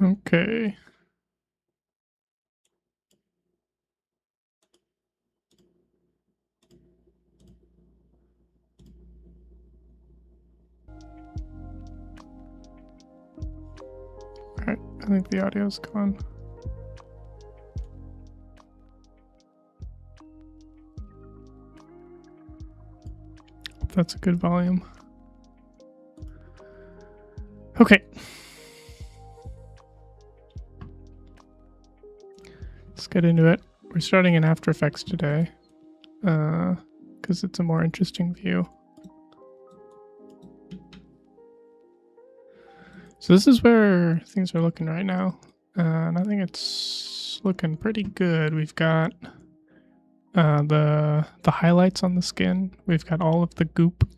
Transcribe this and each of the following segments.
Okay. Alright, I think the audio's gone. That's a good volume. Okay. Let's get into it. We're starting in After Effects today, because it's a more interesting view. So this is where things are looking right now, and I think it's looking pretty good. We've got the highlights on the skin. We've got all of the goop,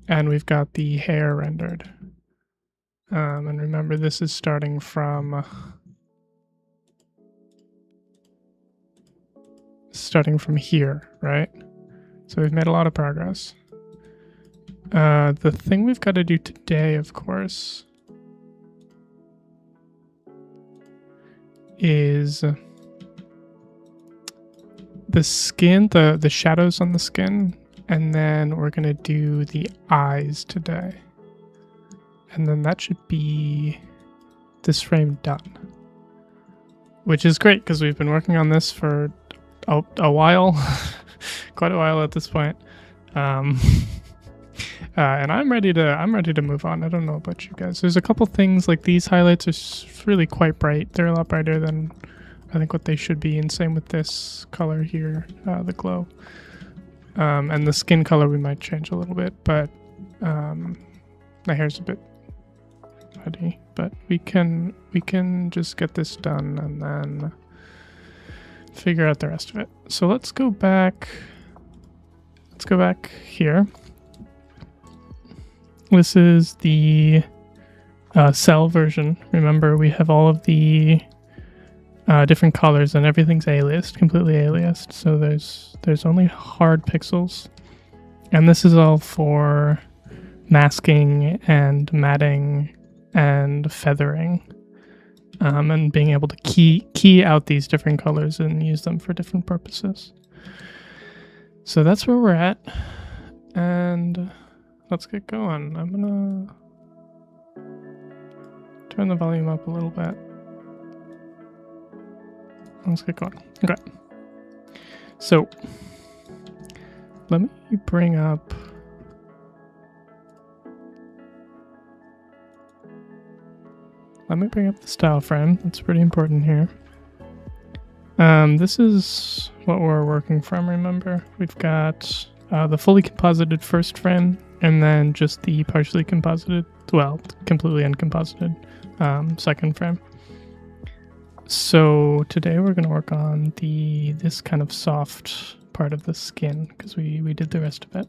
and we've got the hair rendered. And remember, this is starting from here, right? So we've made a lot of progress. The thing we've got to do today, of course, is the skin, the shadows on the skin, and then we're going to do the eyes today. And then that should be this frame done. Which is great, because we've been working on this for a while. Quite a while at this point. And I'm ready to move on. I don't know about you guys. There's a couple things, like these highlights are really quite bright. They're a lot brighter than I think what they should be, and same with this color here, the glow. And the skin color we might change a little bit, but my hair's a bit muddy. But we can just get this done and then figure out the rest of it. So let's go back. Let's go back here. This is the cell version. Remember, we have all of the different colors and everything's aliased, completely aliased. So there's only hard pixels, and this is all for masking and matting and feathering, and being able to key out these different colors and use them for different purposes. So that's where we're at, and let's get going. I'm gonna turn the volume up a little bit. Let's get going. Okay. So let me bring up the style frame. That's pretty important here. This is what we're working from, remember? We've got the fully composited first frame, and then just the partially composited, well, completely uncomposited second frame. So today we're going to work on this kind of soft part of the skin, because we did the rest of it.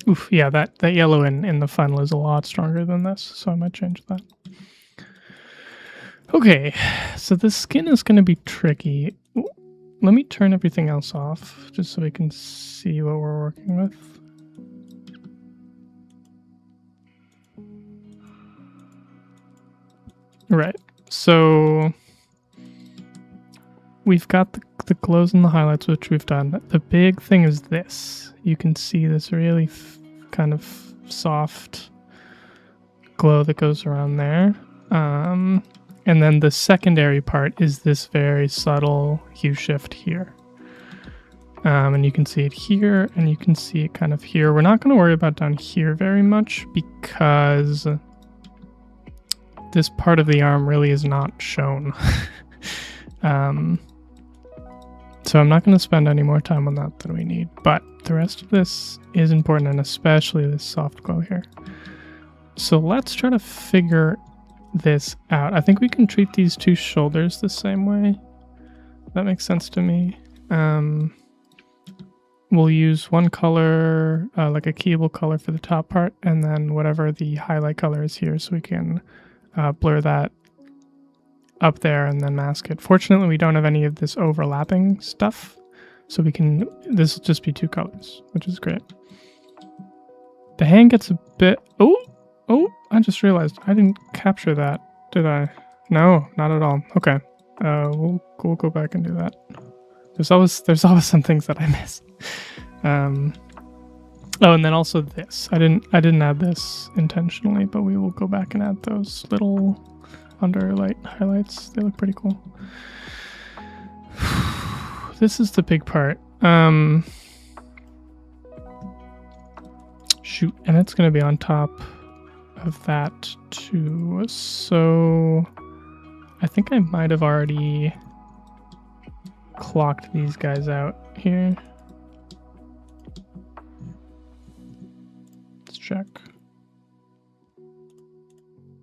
Oof, yeah, that yellow in the final is a lot stronger than this, so I might change that. Okay, so the skin is going to be tricky. Let me turn everything else off, just so we can see what we're working with. Right, so we've got the glows and the highlights, which we've done. The big thing is this. You can see this really kind of soft glow that goes around there. And then the secondary part is this very subtle hue shift here. And you can see it here, and you can see it kind of here. We're not going to worry about down here very much, because this part of the arm really is not shown. So I'm not going to spend any more time on that than we need. But the rest of this is important, and especially this soft glow here. So let's try to figure this out. I think we can treat these two shoulders the same way. That makes sense to me. We'll use one color, like a keyable color for the top part, and then whatever the highlight color is here, so we can blur that up there and then mask it. Fortunately, we don't have any of this overlapping stuff, so this will just be two colors, which is great. The hand gets a bit, oh, I just realized I didn't capture that. Did I? No, not at all. Okay. We'll go back and do that. There's always some things that I miss. Oh, and then also this. I didn't add this intentionally, but we will go back and add those little underlight highlights. They look pretty cool. This is the big part. Shoot, and it's gonna be on top of that too. So I think I might have already clocked these guys out here. Let's check.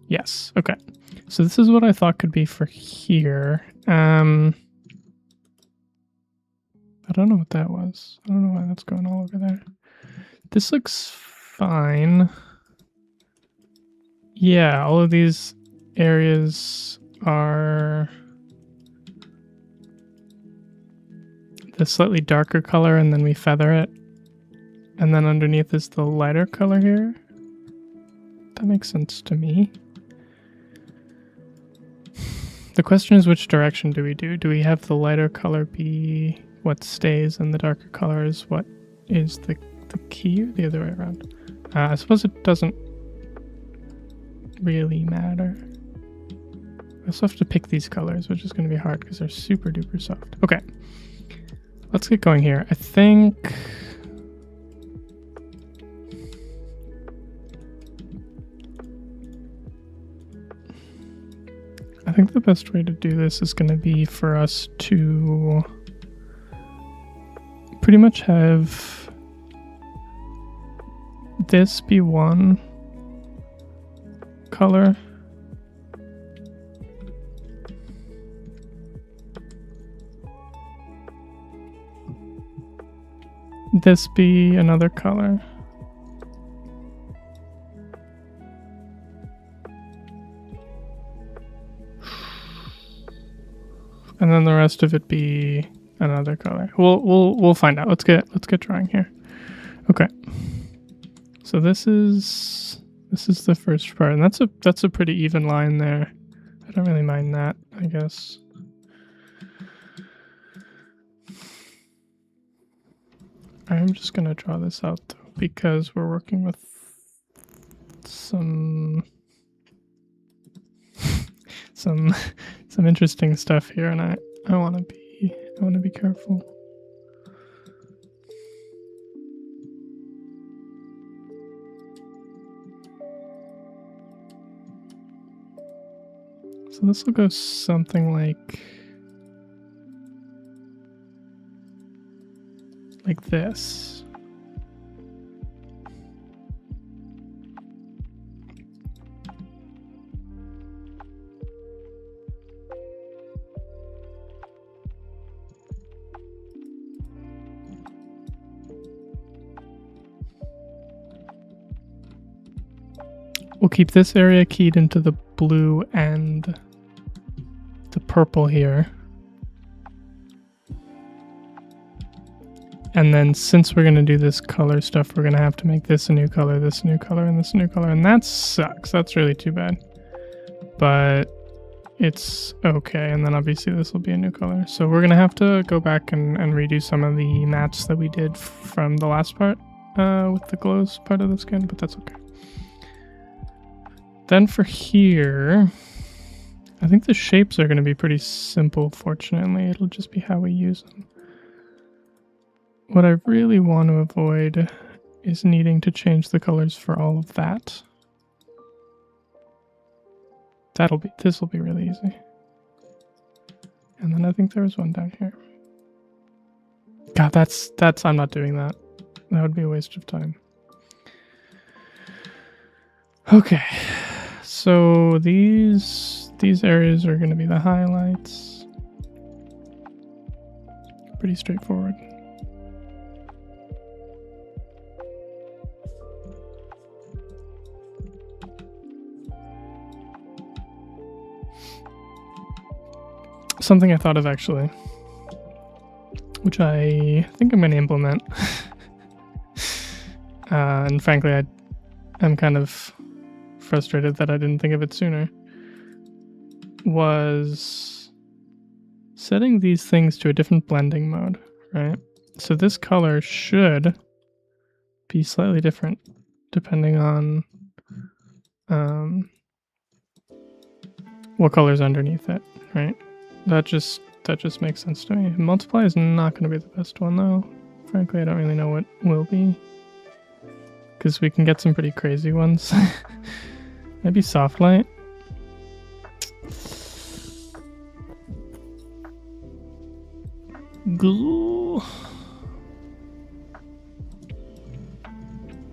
Yes, okay. So this is what I thought could be for here. I don't know what that was. I don't know why that's going all over there. This looks fine. Yeah, all of these areas are the slightly darker color, and then we feather it. And then underneath is the lighter color here. That makes sense to me. The question is, which direction do we do? Do we have the lighter color be what stays and the darker color is what is the key, or the other way around? I suppose it doesn't really matter. I also have to pick these colors, which is going to be hard because they're super duper soft. Okay, let's get going here. I think the best way to do this is going to be for us to pretty much have this be one color, this be another color, and then the rest of it be another color. We'll find out. Let's get drawing here. Okay. So this is the first part, and that's a pretty even line there. I don't really mind that, I guess. I'm just gonna draw this out though, because we're working with some interesting stuff here, and I want to be careful. So this will go something like this. We'll keep this area keyed into the blue and the purple here. And then since we're going to do this color stuff, we're going to have to make this a new color, this a new color, and this a new color. And that sucks. That's really too bad. But it's okay. And then obviously this will be a new color. So we're going to have to go back and redo some of the mats that we did from the last part with the glows part of the skin, but that's okay. Then for here, I think the shapes are going to be pretty simple, fortunately. It'll just be how we use them. What I really want to avoid is needing to change the colors for all of that. This will be really easy. And then I think there was one down here. God, I'm not doing that. That would be a waste of time. Okay. So these areas are going to be the highlights. Pretty straightforward. Something I thought of actually, which I think I'm going to implement. And frankly, I'm kind of frustrated that I didn't think of it sooner. was setting these things to a different blending mode, right? So this color should be slightly different depending on what color's underneath it, right? That just makes sense to me. Multiply is not going to be the best one though. Frankly, I don't really know what will be, because we can get some pretty crazy ones. Maybe soft light. Glue.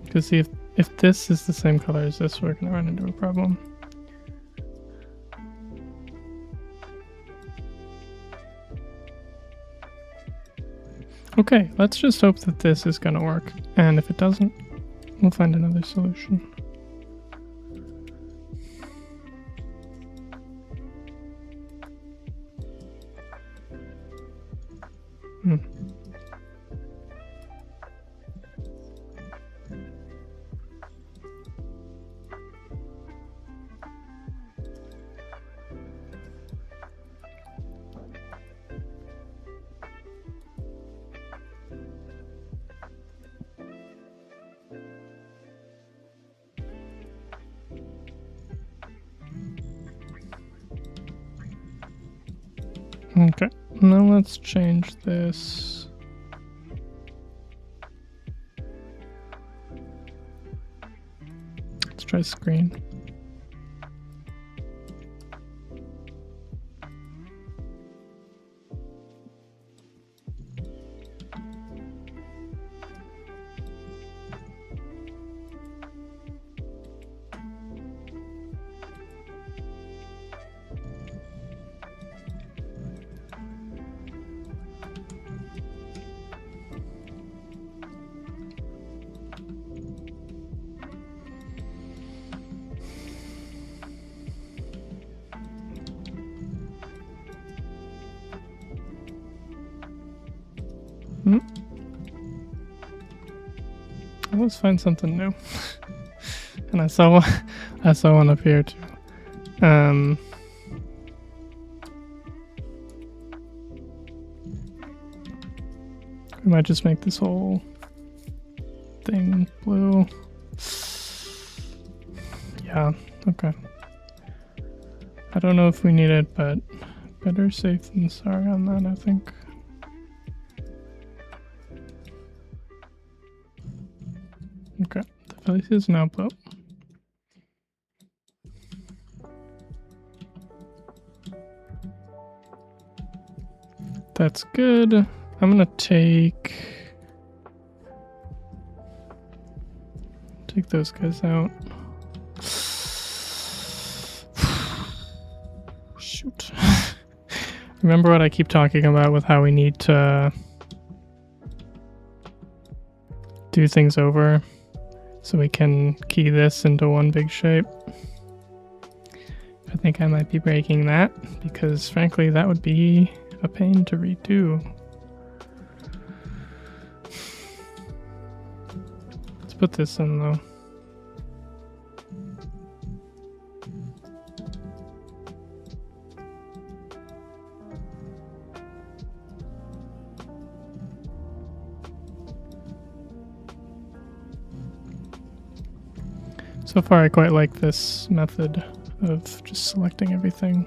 Because see, if this is the same color as this, we're gonna run into a problem. Okay, let's just hope that this is gonna work, and if it doesn't, we'll find another solution. Okay, now let's change this. Let's try screen. Let's find something new. And I saw one up here too. We might just make this whole thing blue. Yeah, okay. I don't know if we need it, but better safe than sorry on that, I think. Okay, the face is now blue. That's good. I'm gonna take those guys out. Shoot. Remember what I keep talking about with how we need to do things over so we can key this into one big shape? I think I might be breaking that, because frankly that would be a pain to redo. Let's put this in though. So far I quite like this method of just selecting everything.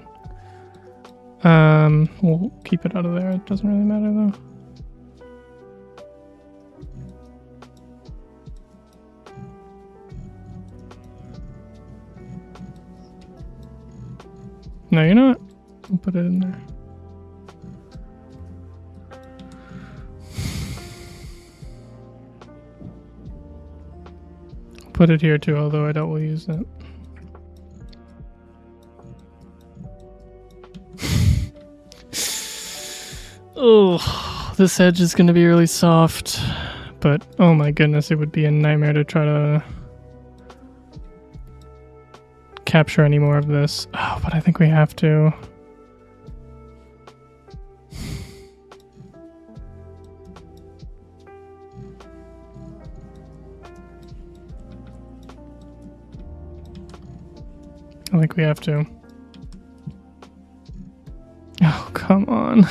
We'll keep it out of there, it doesn't really matter though. No, you know what? We'll put it in there. Put it here too, although I doubt we'll use it. Oh, this edge is going to be really soft, but oh my goodness, it would be a nightmare to try to capture any more of this. Oh, but I think we have to. I think we have to. come on.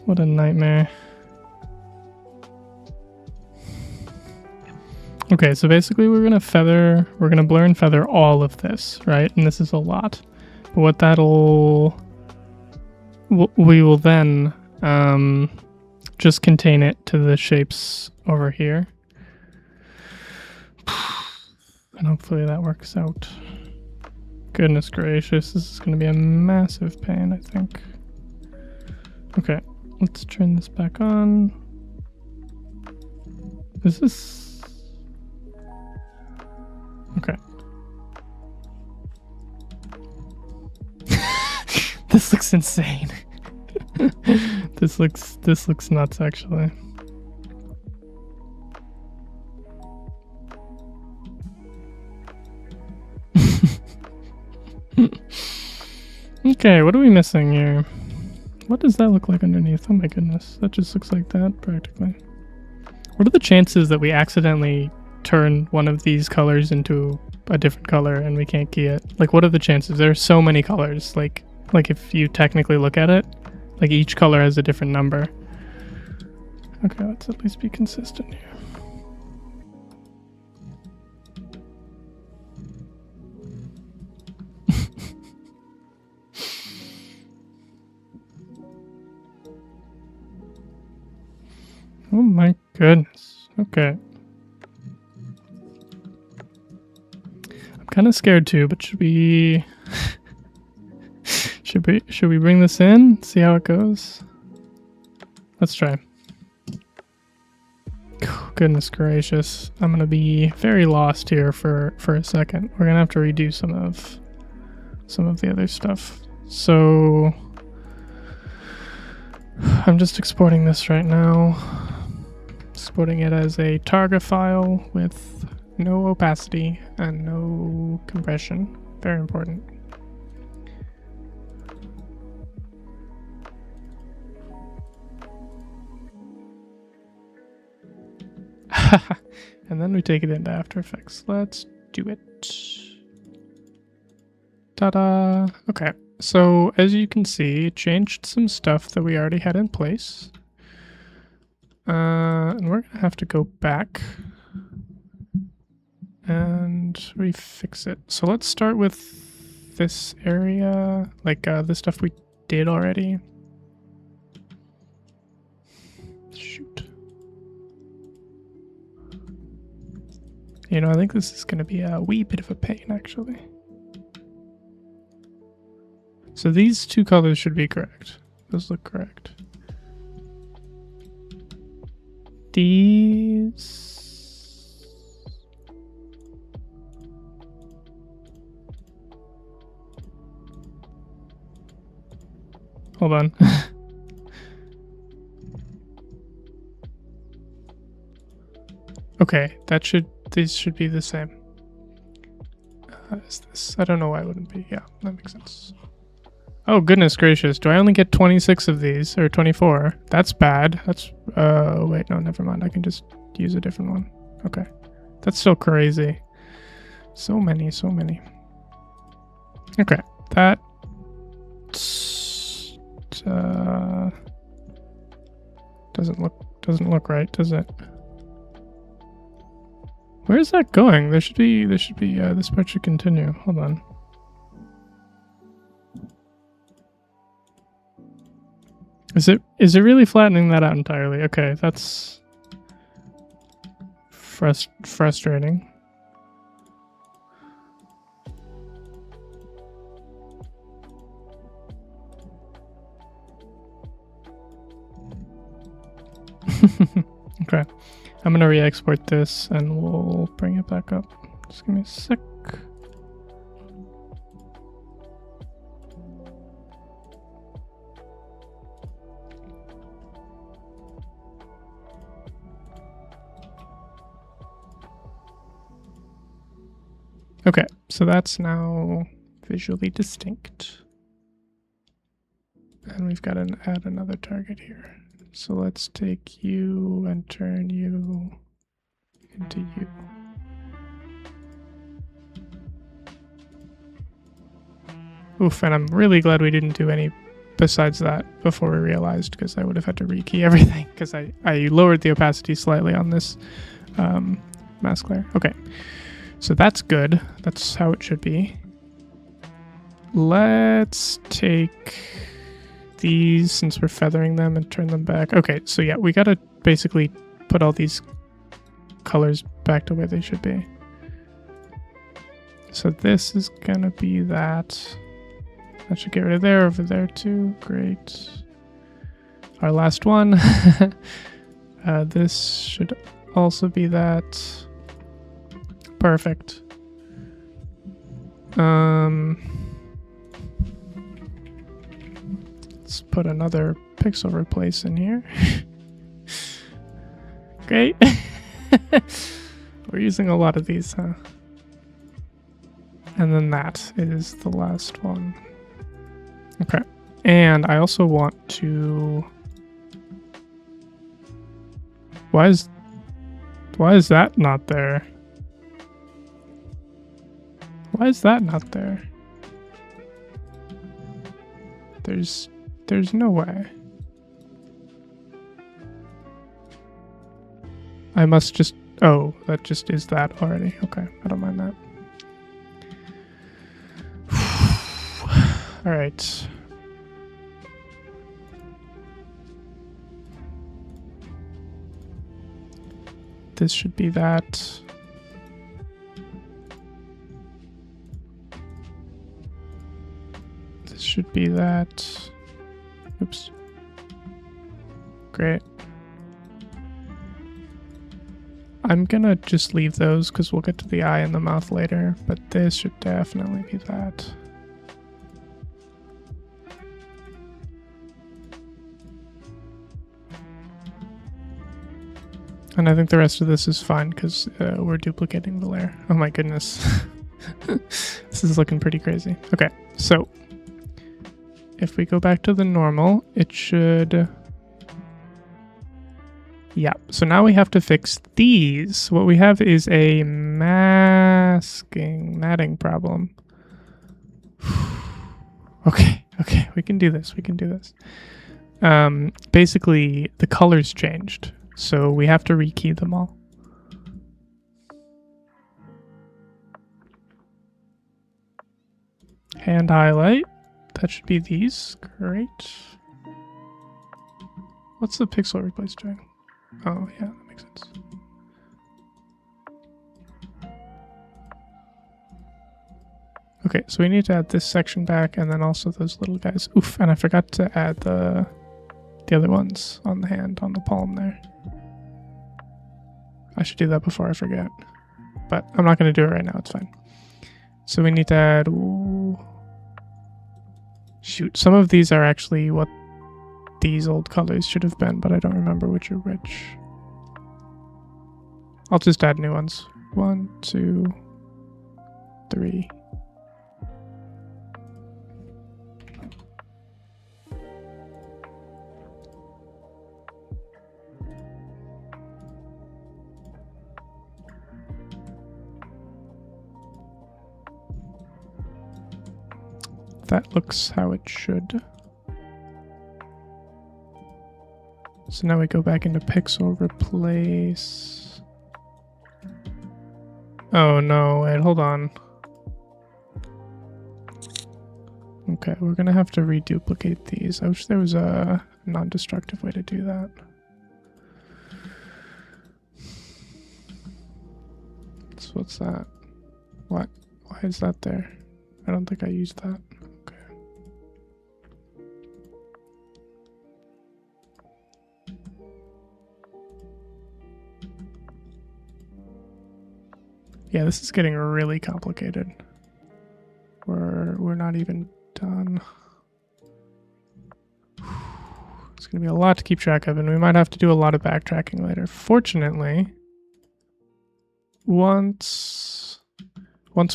What a nightmare. Okay, so basically we're gonna blur and feather all of this, right? And this is a lot. But what we will then just contain it to the shapes over here. And hopefully that works out. Goodness gracious, this is gonna be a massive pain, I think. Okay, let's turn this back on. Is this... Okay. This looks insane. This looks nuts, actually. Okay, what are we missing here? What does that look like underneath? Oh my goodness, that just looks like that practically. What are the chances that we accidentally turn one of these colors into a different color and we can't key it? Like, what are the chances? There are so many colors. Like if you technically look at it, like each color has a different number. Okay, let's at least be consistent here. Oh my goodness. Okay. I'm kind of scared too, but should we should we bring this in? See how it goes? Let's try. Goodness gracious. I'm gonna be very lost here for a second. We're gonna have to redo some of the other stuff. So I'm just exporting this right now. Exporting it as a target file with no opacity and no compression. Very important. And then we take it into After Effects. Let's do it. Ta-da! Okay, so as you can see, it changed some stuff that we already had in place. And we're gonna have to go back and refix it. So let's start with this area, like the stuff we did already. Shoot. You know, I think this is gonna be a wee bit of a pain, actually. So these two colors should be correct. Those look correct. These... Hold on. Okay, these should be the same. Is this? I don't know why it wouldn't be. Yeah, that makes sense. Oh, goodness gracious. Do I only get 26 of these? Or 24? That's bad. That's... wait, no, never mind. I can just use a different one. Okay. That's still crazy. So many. Okay. That... doesn't look right, does it? Where is that going? This part should continue. Hold on. Is it really flattening that out entirely? Okay, that's frustrating. Okay, I'm gonna re-export this and we'll bring it back up. Just give me a sec. Okay, so that's now visually distinct. And we've got to add another target here. So let's take you and turn you into you. Oof, and I'm really glad we didn't do any besides that before we realized, because I would have had to rekey everything because I lowered the opacity slightly on this mask layer. Okay, so that's good. That's how it should be. Let's take these, since we're feathering them, and turn them back. Okay, so yeah, we gotta basically put all these colors back to where they should be. So this is gonna be that. That should get rid of there, over there too. Great. Our last one. This should also be that. Perfect. Let's put another pixel replace in here. Great. We're using a lot of these, huh? And then that is the last one. Okay. And I also want to... Why is that not there? Why is that not there? There's no way. I must just... Oh, that just is that already. Okay, I don't mind that. All right. This should be that. This should be that. Oops. Great. I'm gonna just leave those because we'll get to the eye and the mouth later, but this should definitely be that. And I think the rest of this is fine because we're duplicating the layer. Oh my goodness. This is looking pretty crazy. Okay, so if we go back to the normal, it should... Yeah, so now we have to fix these. What we have is a matting problem. Okay, we can do this. Basically, the colors changed. So we have to rekey them all. Hand highlight. That should be these. Great. What's the pixel replace doing? Oh, yeah, that makes sense. Okay, so we need to add this section back and then also those little guys. Oof, and I forgot to add the other ones on the hand, on the palm there. I should do that before I forget. But I'm not going to do it right now, it's fine. So we need to add... Ooh, shoot, some of these are actually what these old colors should have been, but I don't remember which are which. I'll just add new ones. 1, 2, 3. That looks how it should. So now we go back into pixel replace. Oh no, wait, hold on. Okay, we're gonna have to reduplicate these. I wish there was a non-destructive way to do that. So what's that? What? Why is that there? I don't think I used that. Okay. Yeah, this is getting really complicated. We're not even done. It's gonna be a lot to keep track of, and we might have to do a lot of backtracking later. Fortunately, once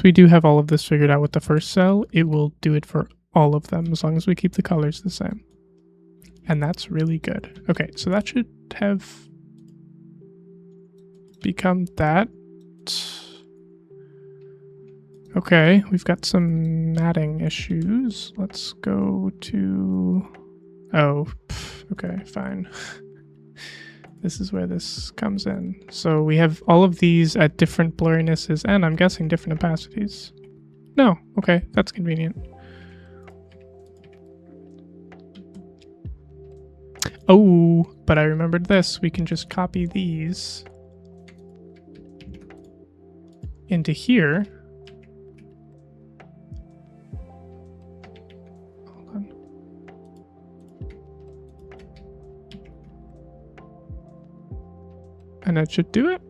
we do have all of this figured out with the first cell, it will do it for all of them as long as we keep the colors the same. And that's really good. Okay, so that should have become that. Okay, we've got some matting issues. Let's go to... Oh, okay, fine. This is where this comes in. So we have all of these at different blurrinesses and I'm guessing different opacities. No, okay, that's convenient. Oh, but I remembered this. We can just copy these into here. Hold on. And that should do it.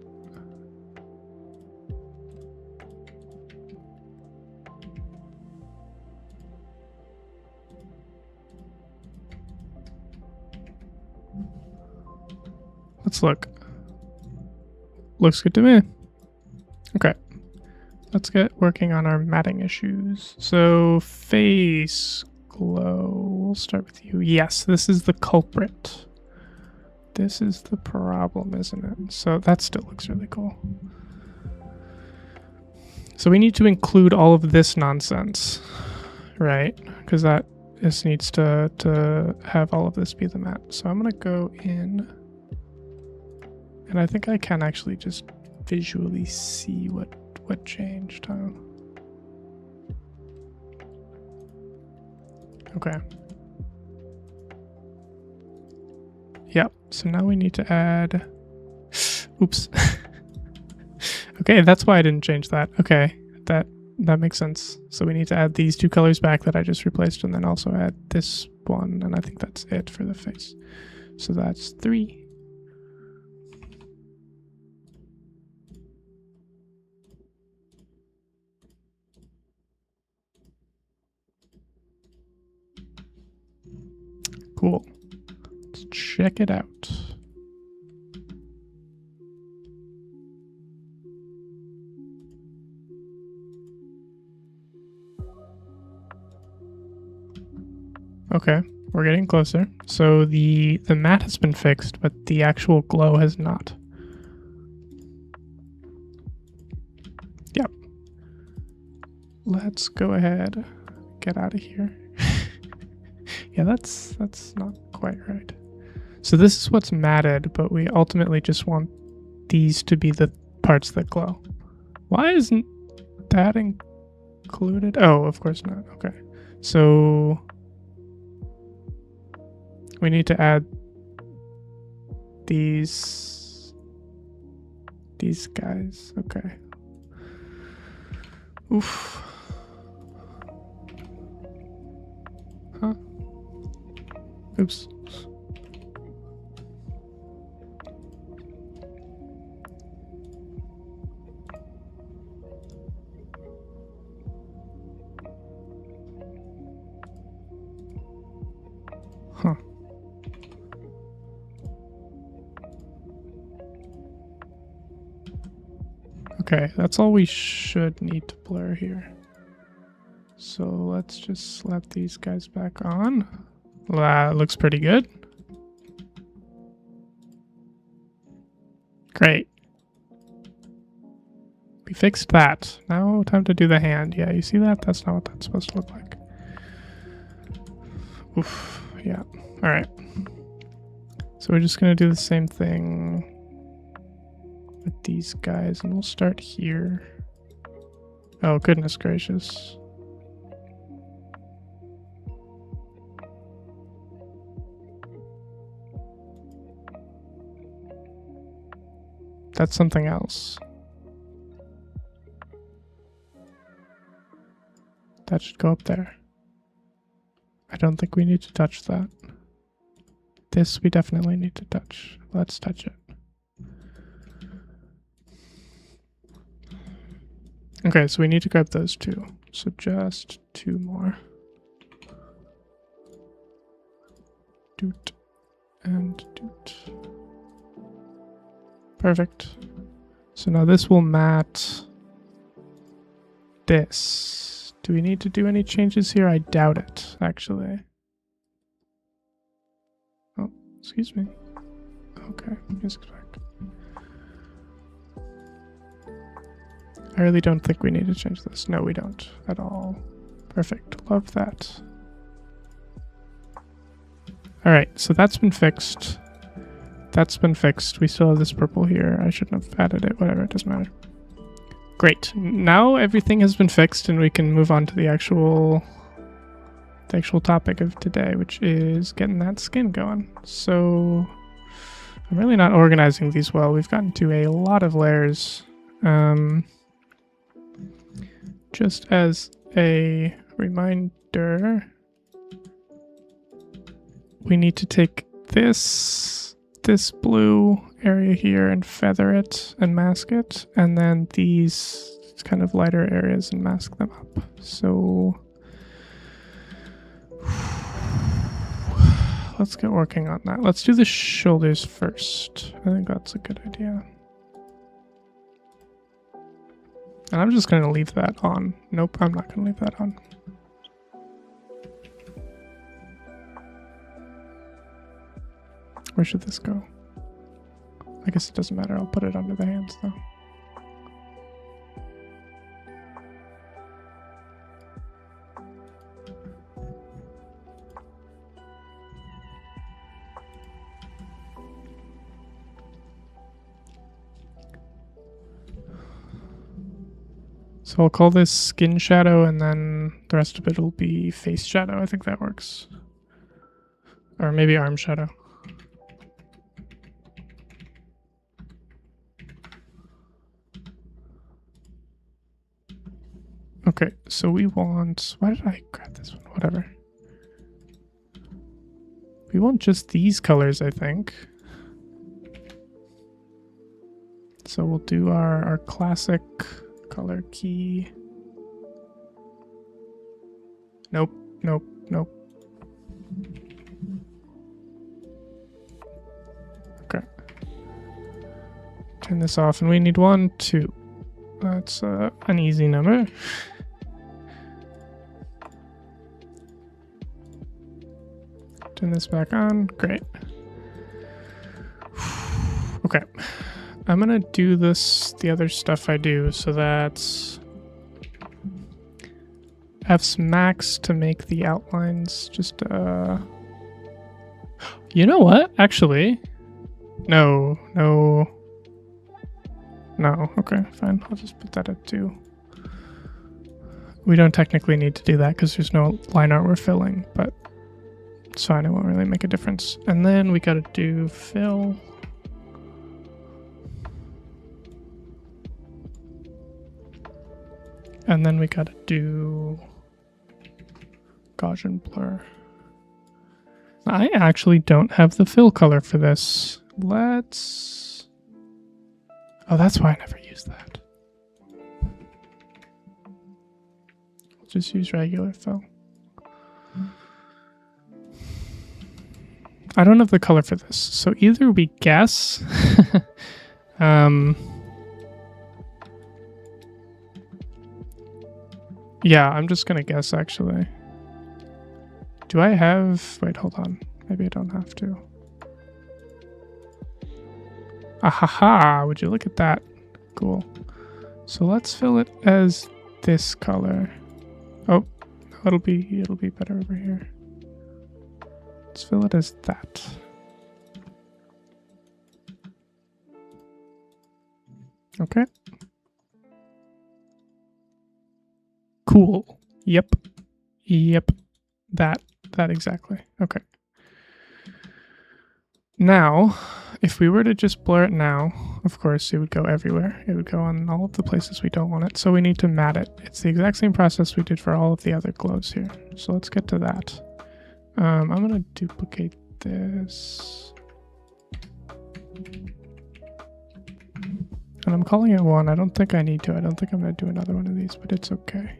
Let's look. Looks good to me. Okay. Let's get working on our matting issues. So, face glow. We'll start with you. Yes, this is the culprit. This is the problem, isn't it? So that still looks really cool. So we need to include all of this nonsense, right? Because this needs to have all of this be the matte. So I'm going to go in. And I think I can actually just visually see what changed, huh? Okay. Yep, so now we need to add... Oops. Okay, that's why I didn't change that. Okay, that makes sense. So we need to add these two colors back that I just replaced and then also add this one, and I think that's it for the face. So that's 3. Cool. Let's check it out. Okay, we're getting closer. So the matte has been fixed, but the actual glow has not. Yep. Let's go ahead. Get out of here. Yeah, that's not quite right. So this is what's matted, but we ultimately just want these to be the parts that glow. Why isn't that included? Oh, of course not. Okay. So we need to add these guys. Okay. Oof. Huh? Oops. Huh. Okay, that's all we should need to blur here. So let's just slap these guys back on. That looks pretty good. Great. We fixed that. Now time to do the hand. Yeah, you see that? That's not what that's supposed to look like. Oof. Yeah. All right. So we're just going to do the same thing with these guys, and we'll start here. Oh, goodness gracious. That's something else. That should go up there. I don't think we need to touch that. This we definitely need to touch. Let's touch it. Okay, so we need to grab those two. So just 2 more. Doot and doot. Perfect. So now this will matte this. Do we need to do any changes here? I doubt it, actually. Oh, excuse me. Okay, music's back. I really don't think we need to change this. No, we don't at all. Perfect. Love that. All right, so that's been fixed. That's been fixed. We still have this purple here. I shouldn't have added it. Whatever, it doesn't matter. Great. Now everything has been fixed and we can move on to the actual topic of today, which is getting that skin going. So I'm really not organizing these well. We've gotten to a lot of layers. Just as a reminder, we need to take this blue area here and feather it and mask it, and then these kind of lighter areas and mask them up. So let's get working on that. Let's do the shoulders first. I think that's a good idea. And I'm just going to leave that on. Nope, I'm not going to leave that on. Where should this go? I guess it doesn't matter. I'll put it under the hands though. So I'll call this skin shadow and then the rest of it will be face shadow. I think that works. Or maybe arm shadow. Okay, so we want... Why did I grab this one? Whatever. We want just these colors, I think. So we'll do our classic color key. Nope, nope, nope. Okay. Turn this off, and we need 1, 2. That's an easy number. Turn this back on. Great. Okay. I'm gonna do the other stuff I do, so that's F's max to make the outlines just, You know what? Actually, no. Okay, fine. I'll just put that at 2. We don't technically need to do that because there's no line art we're filling, but it's fine. It won't really make a difference. And then we gotta do fill. And then we gotta do Gaussian blur. I actually don't have the fill color for this. Let's... Oh, that's why I never use that. I'll just use regular fill. I don't have the color for this, so either we guess... Yeah, I'm just gonna guess, actually. Do I have... Wait, hold on. Maybe I don't have to. Ahaha! Would you look at that? Cool. So let's fill it as this color. Oh, it'll be better over here. Let's fill it as that. Okay. Cool. Yep. That exactly. Okay. Now, if we were to just blur it now, of course, it would go everywhere. It would go on all of the places we don't want it. So we need to matte it. It's the exact same process we did for all of the other glows here. So let's get to that. I'm going to duplicate this. And I'm calling it 1. I don't think I need to. I don't think I'm going to do another one of these, but it's okay.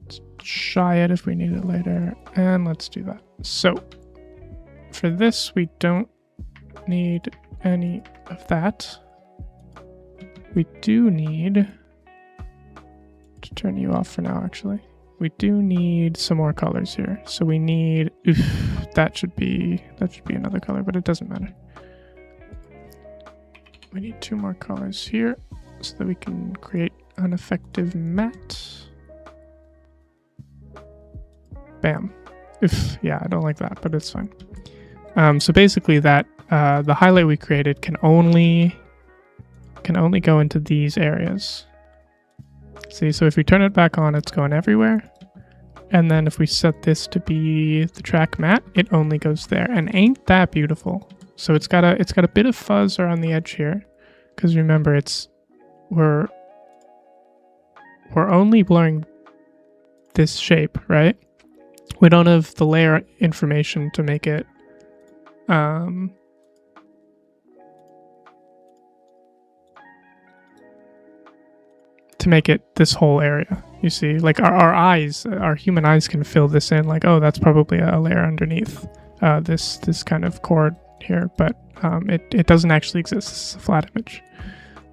Let's shy it if we need it later. And let's do that. So for this, we don't need any of that. We do need to turn you off for now, actually. We do need some more colors here. So we need, that should be another color, but it doesn't matter. We need 2 more colors here. so that we can create an effective matte. Bam. Yeah, I don't like that, but it's fine. So basically that the highlight we created can only go into these areas. See, so if we turn it back on, it's going everywhere. And then if we set this to be the track matte, it only goes there. And ain't that beautiful? So it's got a bit of fuzz around the edge here, because remember we're only blurring this shape, right? We don't have the layer information to make it this whole area. You see, like our eyes, our human eyes can fill this in, like, oh, that's probably a layer underneath this kind of chord here, but it doesn't actually exist. This is a flat image.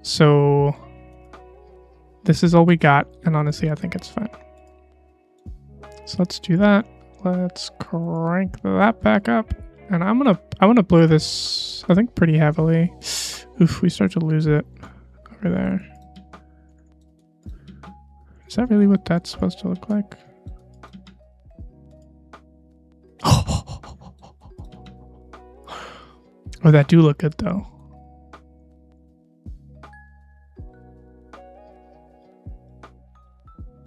So this is all we got, and honestly I think it's fine. So let's do that. Let's crank that back up, and I'm gonna blur this, I think, pretty heavily. Oof, we start to lose it over there. Is that really what that's supposed to look like? Oh, that do look good though.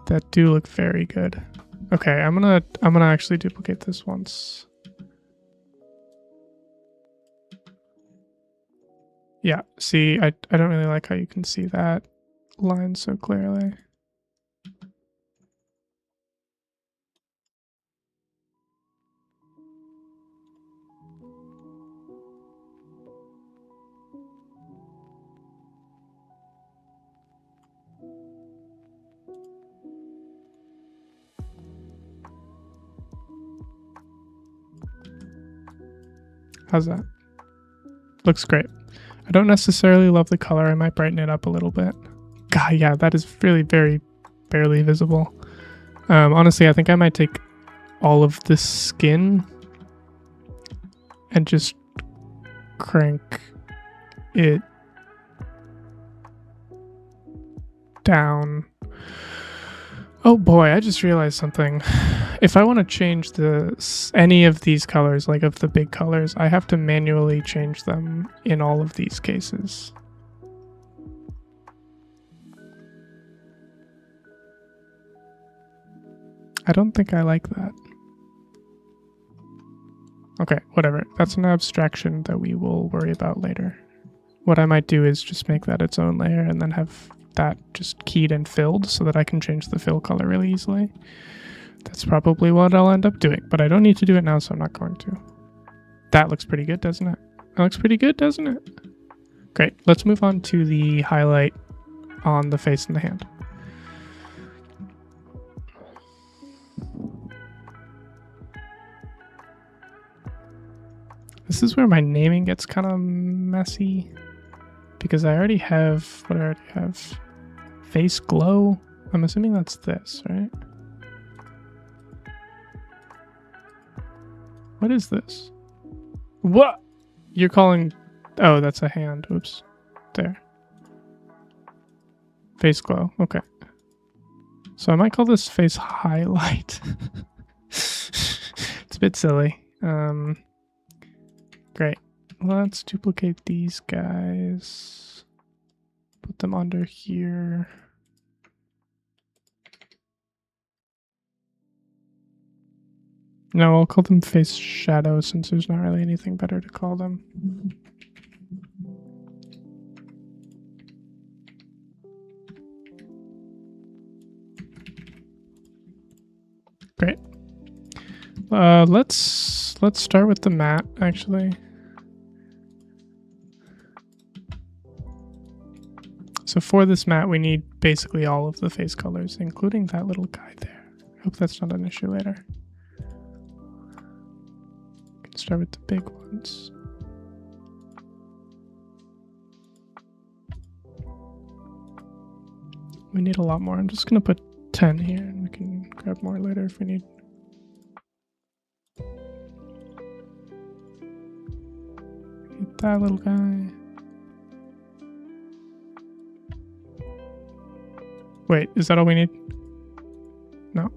That do look very good. Okay, I'm gonna actually duplicate this once. Yeah, see, I don't really like how you can see that line so clearly. How's that? Looks great. I don't necessarily love the color. I might brighten it up a little bit. God, yeah, that is really very barely visible. Honestly, I think I might take all of the skin and just crank it down. Oh boy, I just realized something. If I want to change any of these colors, like of the big colors, I have to manually change them in all of these cases. I don't think I like that. Okay, whatever. That's an abstraction that we will worry about later. What I might do is just make that its own layer and then have that just keyed and filled so that I can change the fill color really easily. That's probably what I'll end up doing, but I don't need to do it now, so I'm not going to. That looks pretty good, doesn't it? That looks pretty good, doesn't it? Great. Let's move on to the highlight on the face and the hand. This is where my naming gets kind of messy, because I already have, what do I already have? Face glow? I'm assuming that's this, right? What is this? What? You're calling... Oh, that's a hand. Oops. There. Face glow. Okay. So I might call this face highlight. It's a bit silly. Great. Let's duplicate these guys. Put them under here. No, I'll call them face shadow since there's not really anything better to call them. Great. Let's start with the matte, actually. So for this matte, we need basically all of the face colors, including that little guy there. I hope that's not an issue later. We can start with the big ones. We need a lot more. I'm just going to put 10 here, and we can grab more later if we need. Need that little guy. Wait, is that all we need? No.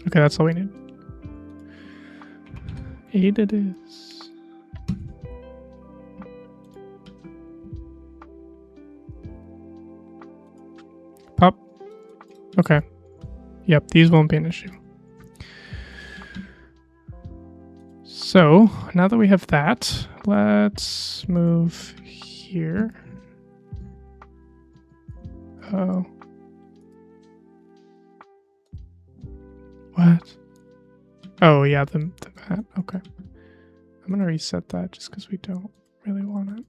Okay, that's all we need. 8 it is. Pop. Okay. Yep, these won't be an issue. So, now that we have that, let's move here. Oh. What? Oh, yeah, the mat. Okay. I'm going to reset that just because we don't really want it.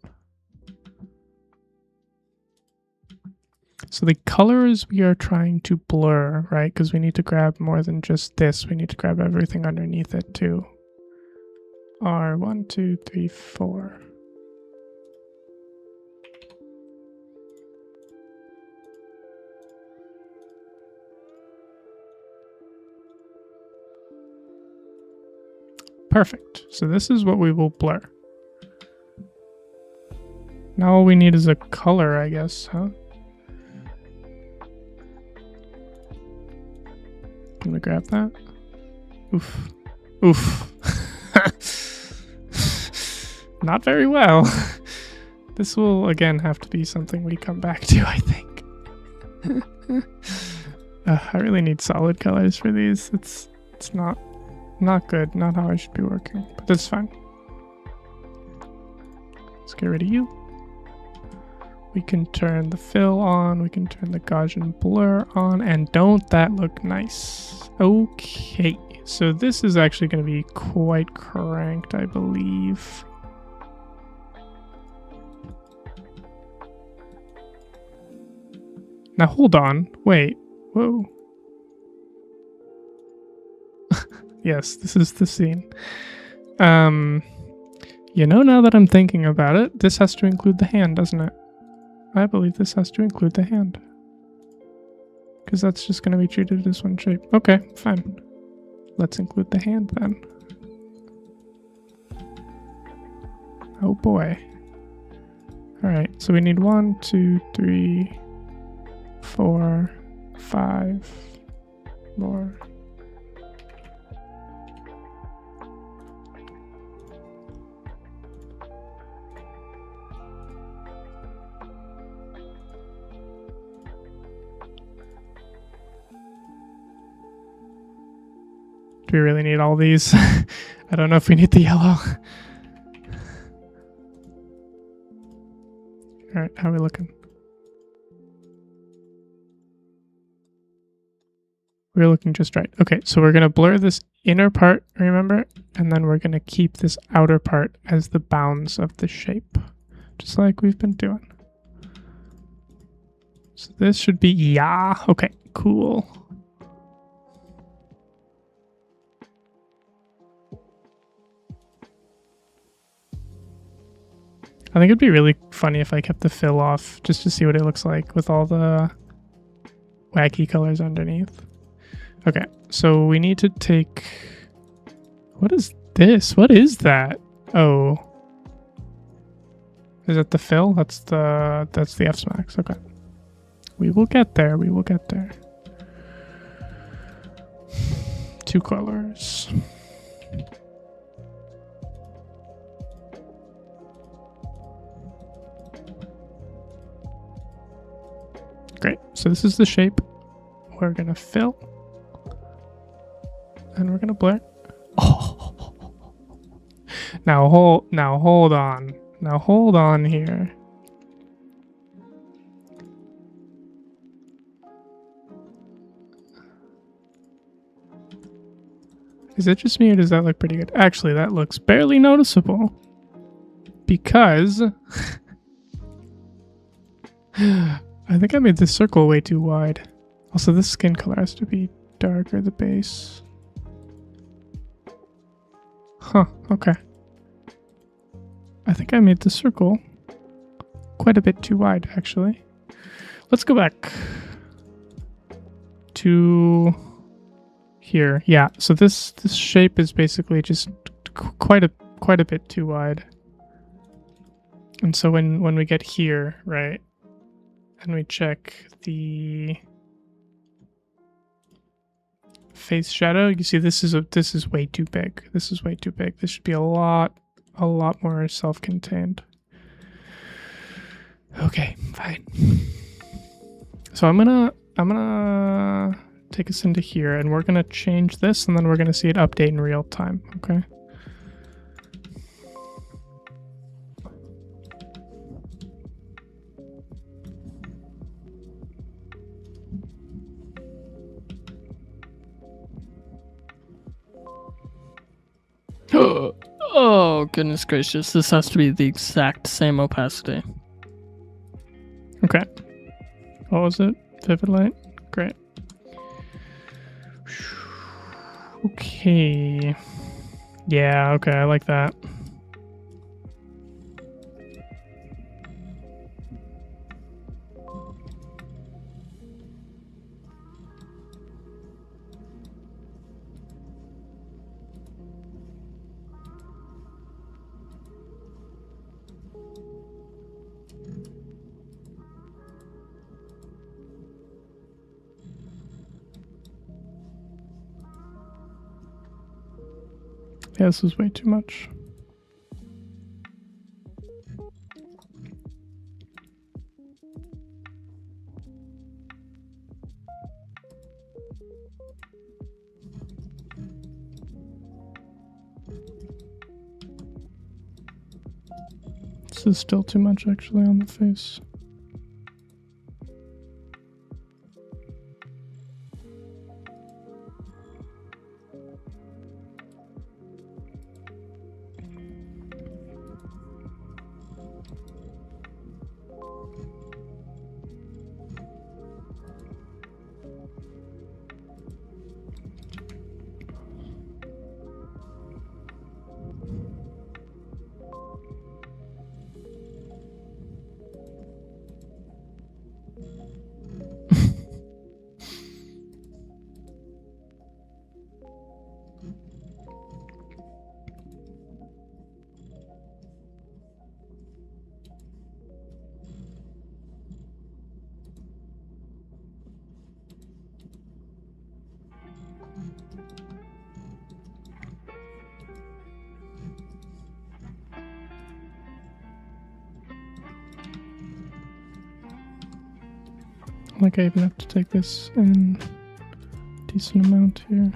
So the colors we are trying to blur, right? Because we need to grab more than just this. We need to grab everything underneath it too. Are 1, 2, 3, 4. Perfect. So this is what we will blur. Now all we need is a color, I guess, huh? Can we grab that? Oof. Oof. Not very well. This will, again, have to be something we come back to, I think. I really need solid colors for these. It's not good. Not how I should be working. But that's fine. Let's get rid of you. We can turn the fill on. We can turn the Gaussian blur on. And don't that look nice? Okay. So this is actually going to be quite cranked, I believe. Now hold on. Wait. Whoa. Yes, this is the scene. You know, now that I'm thinking about it, this has to include the hand, doesn't it? I believe this has to include the hand. Because that's just going to be treated as one shape. Okay, fine. Let's include the hand then. Oh boy. Alright, so we need 1, 2, 3, 4, 5 more. Do we really need all these? I don't know if we need the yellow. Alright, how are we looking? We're looking just right. Okay, so we're going to blur this inner part, remember? And then we're going to keep this outer part as the bounds of the shape. Just like we've been doing. So this should be, yeah. Okay, cool. I think it'd be really funny if I kept the fill off just to see what it looks like with all the wacky colors underneath. Okay, so we need to take... What is this? What is that? Oh. Is that the fill? That's the F-Smax. Okay. We will get there. We will get there. 2 colors. Great. So this is the shape. We're going to fill. And we're going to blur. Oh. Now hold on. Now hold on here. Is it just me or does that look pretty good? Actually, that looks barely noticeable. Because I think I made this circle way too wide. Also, this skin color has to be darker, the base. Huh, okay. I think I made the circle quite a bit too wide, actually. Let's go back to here. Yeah, so this shape is basically just quite a bit too wide. And so when we get here, right, and we check the face shadow, you see this is way too big. This is way too big. This should be a lot more self-contained. Okay, fine. So I'm gonna take us into here, and we're gonna change this, and then we're gonna see it update in real time. Okay. Oh, goodness gracious. This has to be the exact same opacity. Okay. What was it? Vivid light? Great. Okay. Yeah, okay, I like that. Yeah, this is way too much. This is still too much actually on the face. Like I even have to take this in a decent amount here.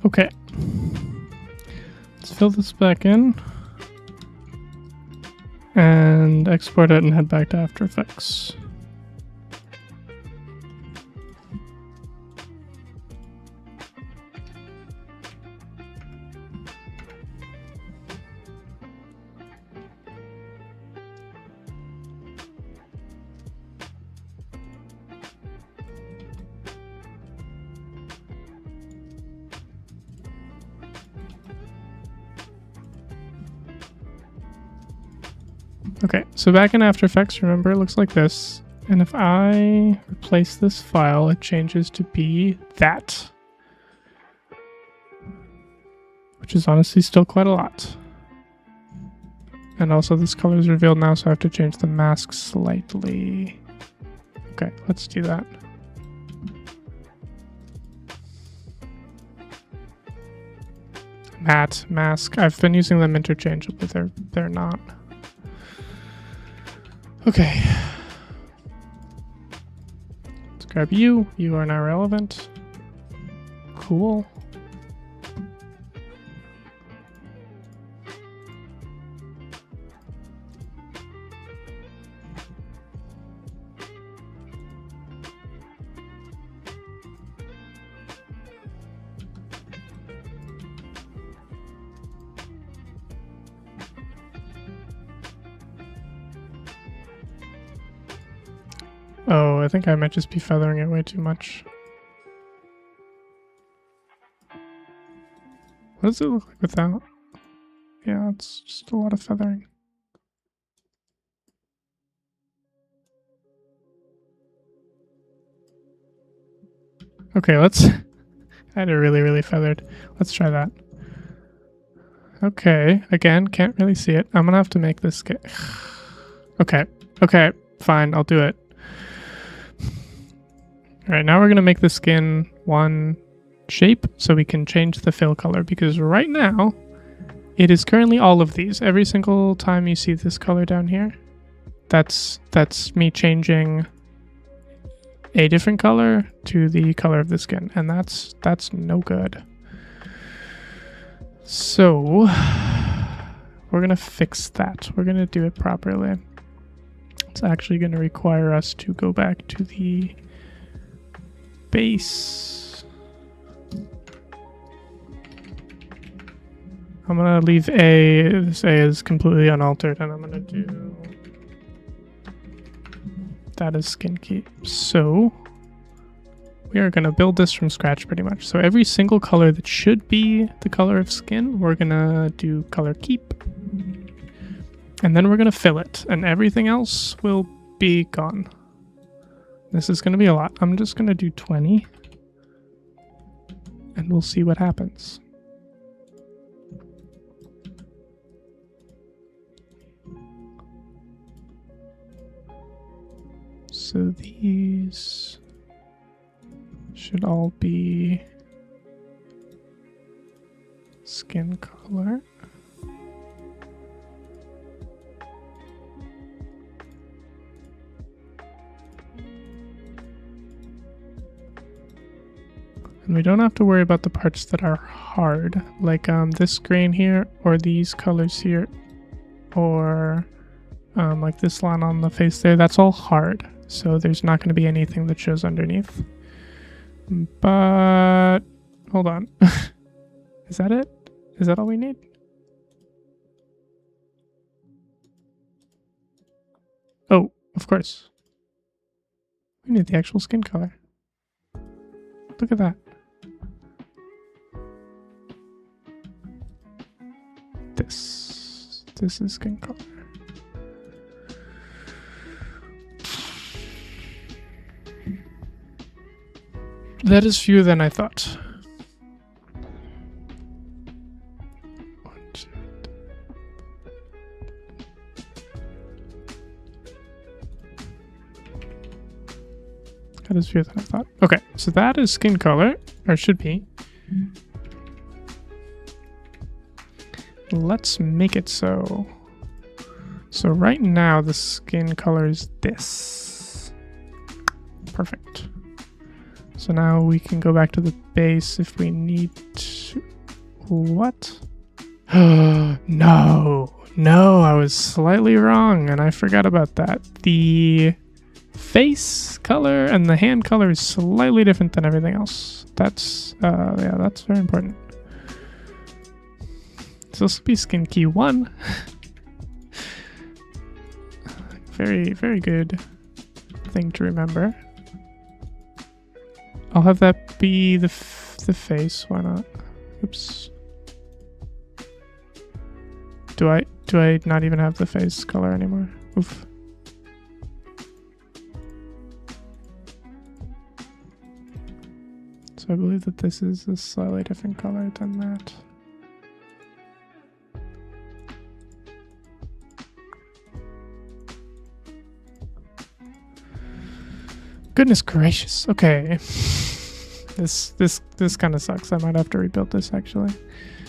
Okay. Let's fill this back in and export it and head back to After Effects. Okay, so back in After Effects, remember it looks like this. And if I replace this file, it changes to be that. Which is honestly still quite a lot. And also this color is revealed now, so I have to change the mask slightly. Okay, let's do that. Matte, mask. I've been using them interchangeably. They're not. Okay. Let's grab you. You are now relevant. Cool. Oh, I think I might just be feathering it way too much. What does it look like without? Yeah, it's just a lot of feathering. Okay, let's... I had it really, really feathered. Let's try that. Okay, again, can't really see it. I'm gonna have to make this get... Okay, okay, fine, I'll do it. Alright, now we're gonna make the skin one shape so we can change the fill color, because right now it is currently all of these. Every single time you see this color down here, that's me changing a different color to the color of the skin, and that's no good. So we're gonna fix that. We're gonna do it properly. It's actually gonna require us to go back to the base. I'm gonna leave this A is completely unaltered, and I'm gonna do that as skin keep. So we are gonna build this from scratch pretty much. So every single color that should be the color of skin, we're gonna do color keep. And then we're gonna fill it, and everything else will be gone. This is gonna be a lot. I'm just gonna do 20. And we'll see what happens. So these should all be skin color. And we don't have to worry about the parts that are hard, like this grain here, or these colors here, or like this line on the face there. That's all hard, so there's not going to be anything that shows underneath. But hold on. Is that it? Is that all we need? Oh, of course. We need the actual skin color. Look at that. This is skin color. That is fewer than I thought. That is fewer than I thought. Okay, so that is skin color, or should be. Let's make it so. So right now the skin color is this. Perfect. So now we can go back to the base if we need to. What? No, I was slightly wrong and I forgot about that. The face color and the hand color is slightly different than everything else. That's yeah, that's very important. So this will be skin key 1. Very good thing to remember. I'll have that be the face. Why not? Oops. Do I not even have the face color anymore? Oof. So I believe that this is a slightly different color than that. Goodness gracious. Okay. This kind of sucks. I might have to rebuild this actually,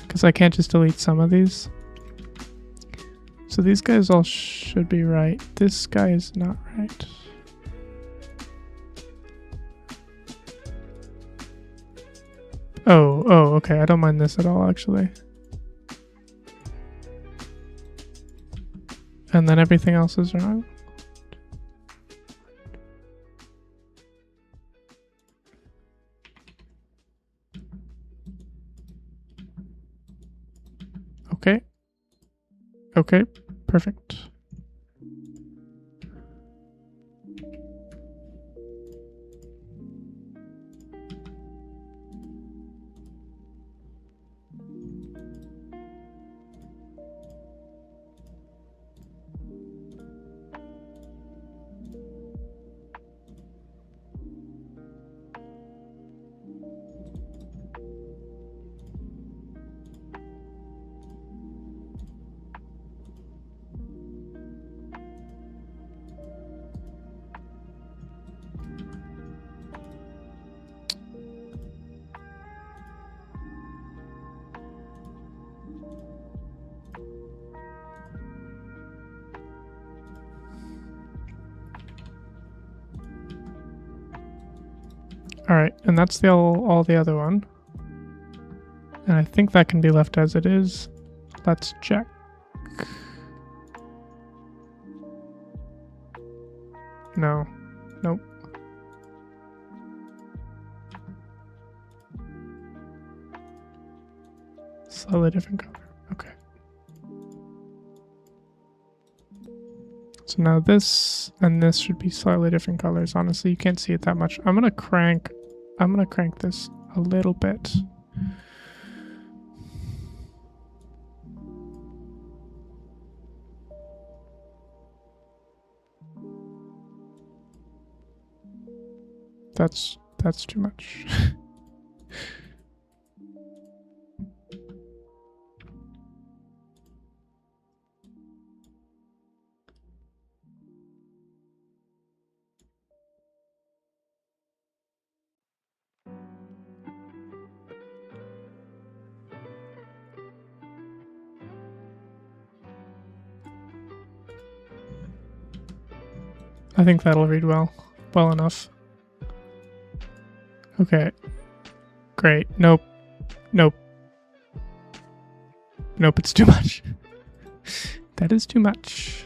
because I can't just delete some of these. So these guys all should be right. This guy is not right. Oh, okay. I don't mind this at all actually. And then everything else is wrong. Okay, perfect. All right, and that's the all the other one. And I think that can be left as it is. Let's check. No. Nope. Slightly different color. Okay. So now this and this should be slightly different colors. Honestly, you can't see it that much. I'm gonna crank this a little bit. That's too much. I think that'll read well enough. Okay. Great. Nope. Nope. Nope, it's too much. That is too much.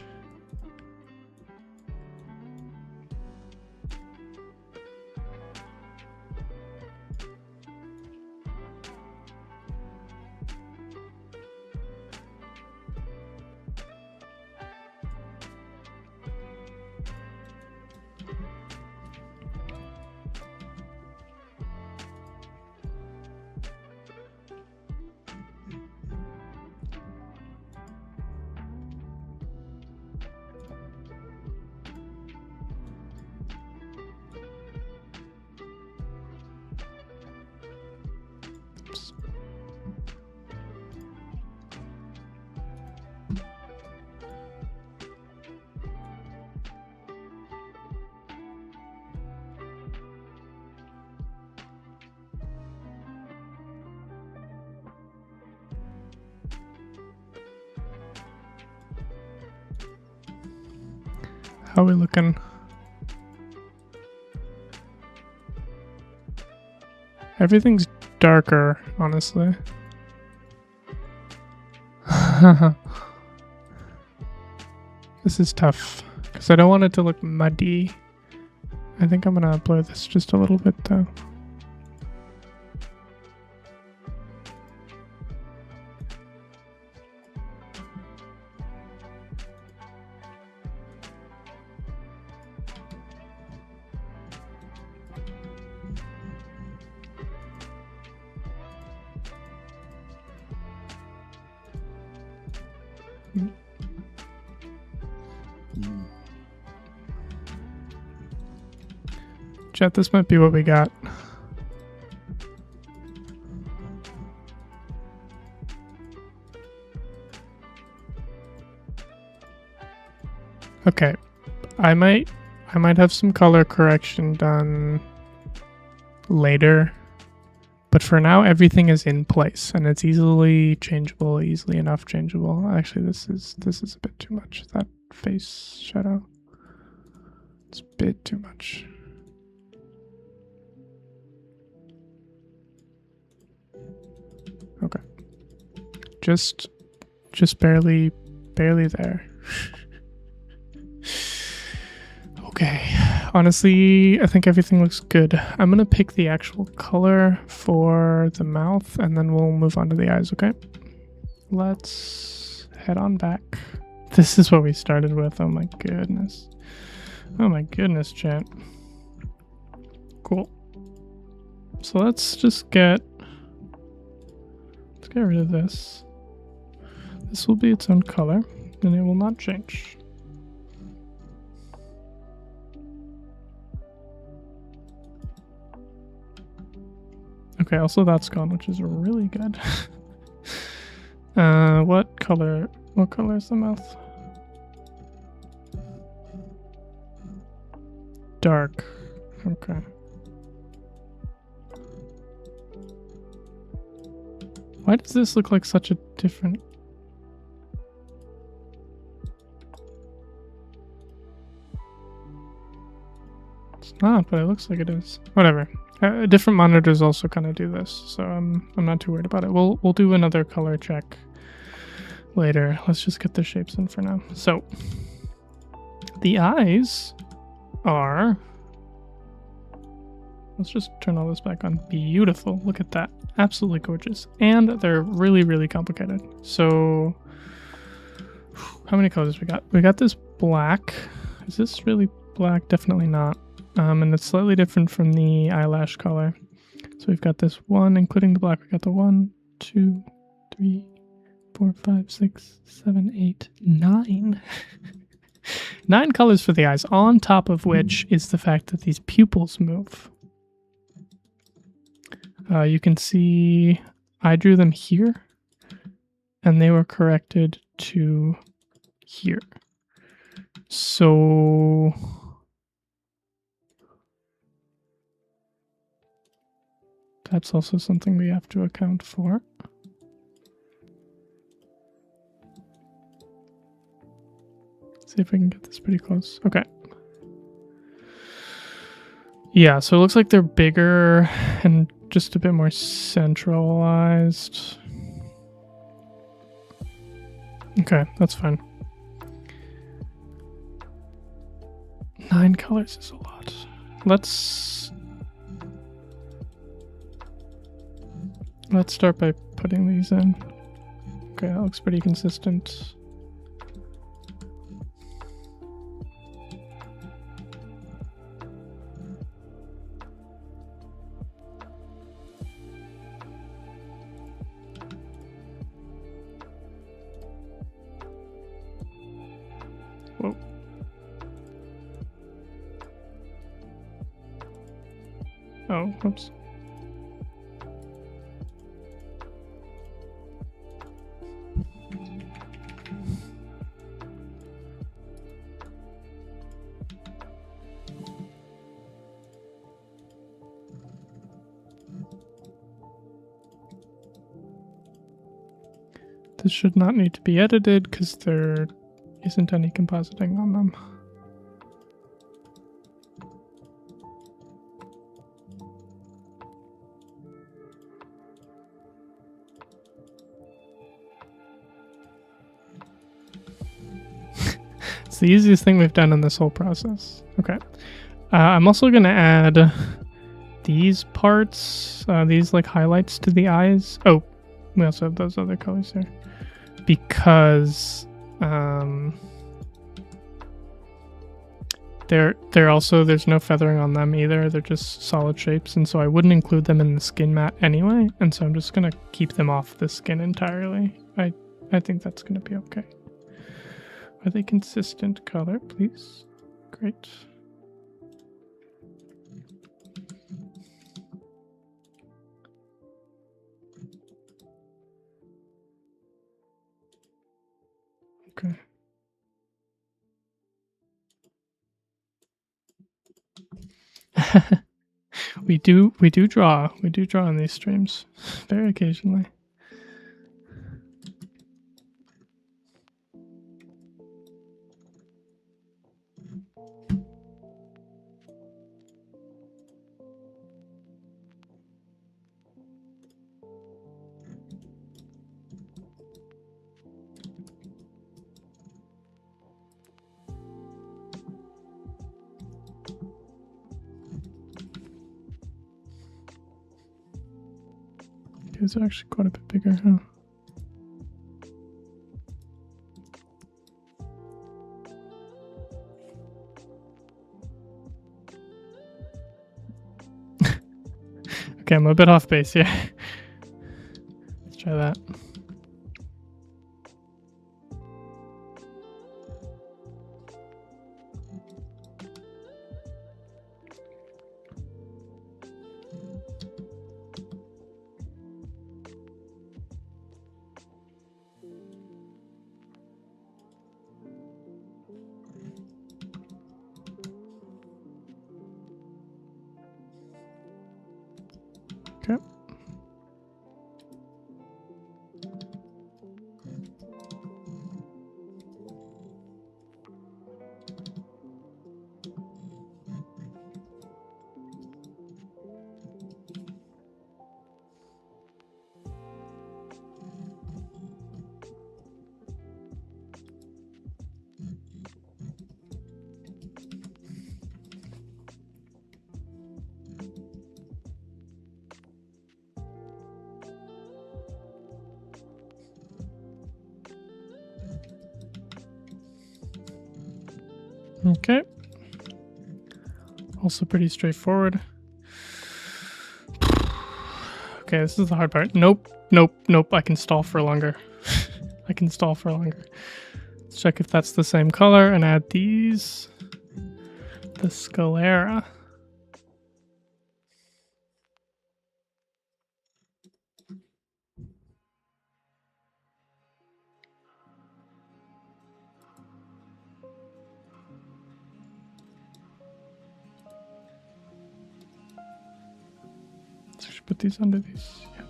How are we looking? Everything's darker, honestly. This is tough because I don't want it to look muddy. I think I'm gonna blur this just a little bit though. Chat, this might be what we got. Okay, I might have some color correction done later, but for now everything is in place and it's easily changeable, easily enough changeable. Actually, this is a bit too much. That face shadow, it's a bit too much. Okay, just barely there. Okay, honestly, I think everything looks good. I'm gonna pick the actual color for the mouth and then we'll move on to the eyes, okay? Let's head on back. This is what we started with. Oh my goodness. Oh my goodness, chat. Cool. So let's get rid of this. This will be its own color and it will not change. Okay, also that's gone, which is really good. What color is the mouth? Dark. Okay. Why does this look like such a different... It's not, but it looks like it is. Whatever. Different monitors also kind of do this, so I'm not too worried about it. We'll do another color check later. Let's just get the shapes in for now. So the eyes are, let's just turn all this back on. Beautiful. Look at that. Absolutely gorgeous. And they're really, really complicated. So how many colors we got? We got this black. Is this really black? Definitely not. And it's slightly different from the eyelash color. So we've got this one, including the black. We got the 1, 2, 3, 4, 5, 6, 7, 8, 9. 9 colors for the eyes, on top of which is the fact that these pupils move. You can see I drew them here, and they were corrected to here. So that's also something we have to account for. See if I can get this pretty close. Okay. Yeah, so it looks like they're bigger and just a bit more centralized. Okay, that's fine. 9 colors is a lot. Let's start by putting these in. Okay, that looks pretty consistent. Whoa. Oh, whoops. This should not need to be edited because there isn't any compositing on them. It's the easiest thing we've done in this whole process. Okay. I'm also going to add these parts, these like highlights to the eyes. Oh, we also have those other colors there. Because they're also, there's no feathering on them either. They're just solid shapes, and so I wouldn't include them in the skin mat anyway, and so I'm just gonna keep them off the skin entirely. I think that's gonna be okay. Are they consistent color, please? Great. Okay. we do draw in these streams very occasionally. These are actually quite a bit bigger, huh? Okay, I'm a bit off base here. Let's try that. Okay. Okay. Also pretty straightforward. Okay, this is the hard part. Nope, nope, nope. I can stall for longer. I can stall for longer. Let's check if that's the same color and add these. The sclera. So I should put these under these. Yeah.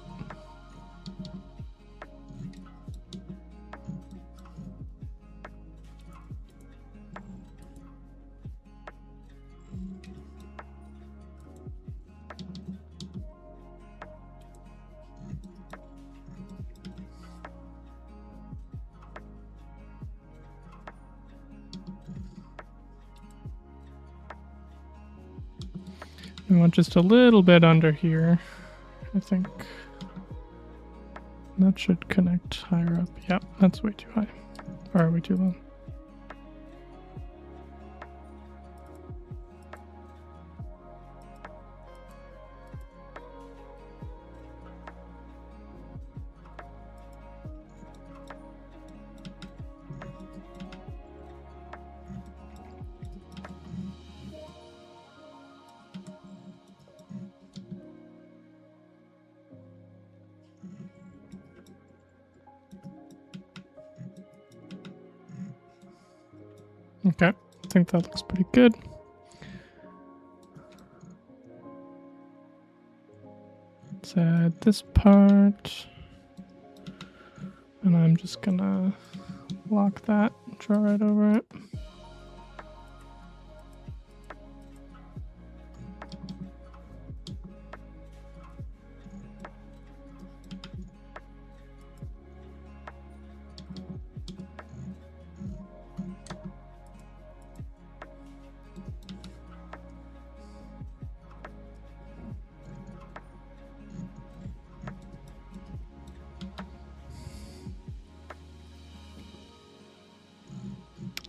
We want just a little bit under here, I think. That should connect higher up. Yep, that's way too high. Or are we too low? Okay, I think that looks pretty good. Let's add this part. And I'm just gonna lock that, draw right over it.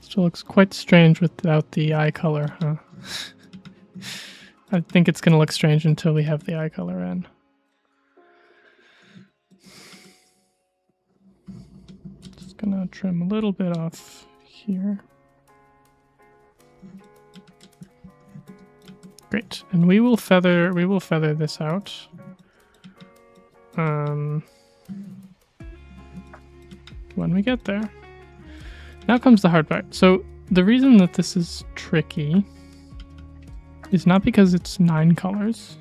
Still looks quite strange without the eye color, huh? I think it's going to look strange until we have the eye color in. Just going to trim a little bit off here. Great. And we will feather this out. When we get there. Now comes the hard part. So the reason that this is tricky is not because it's 9 colors,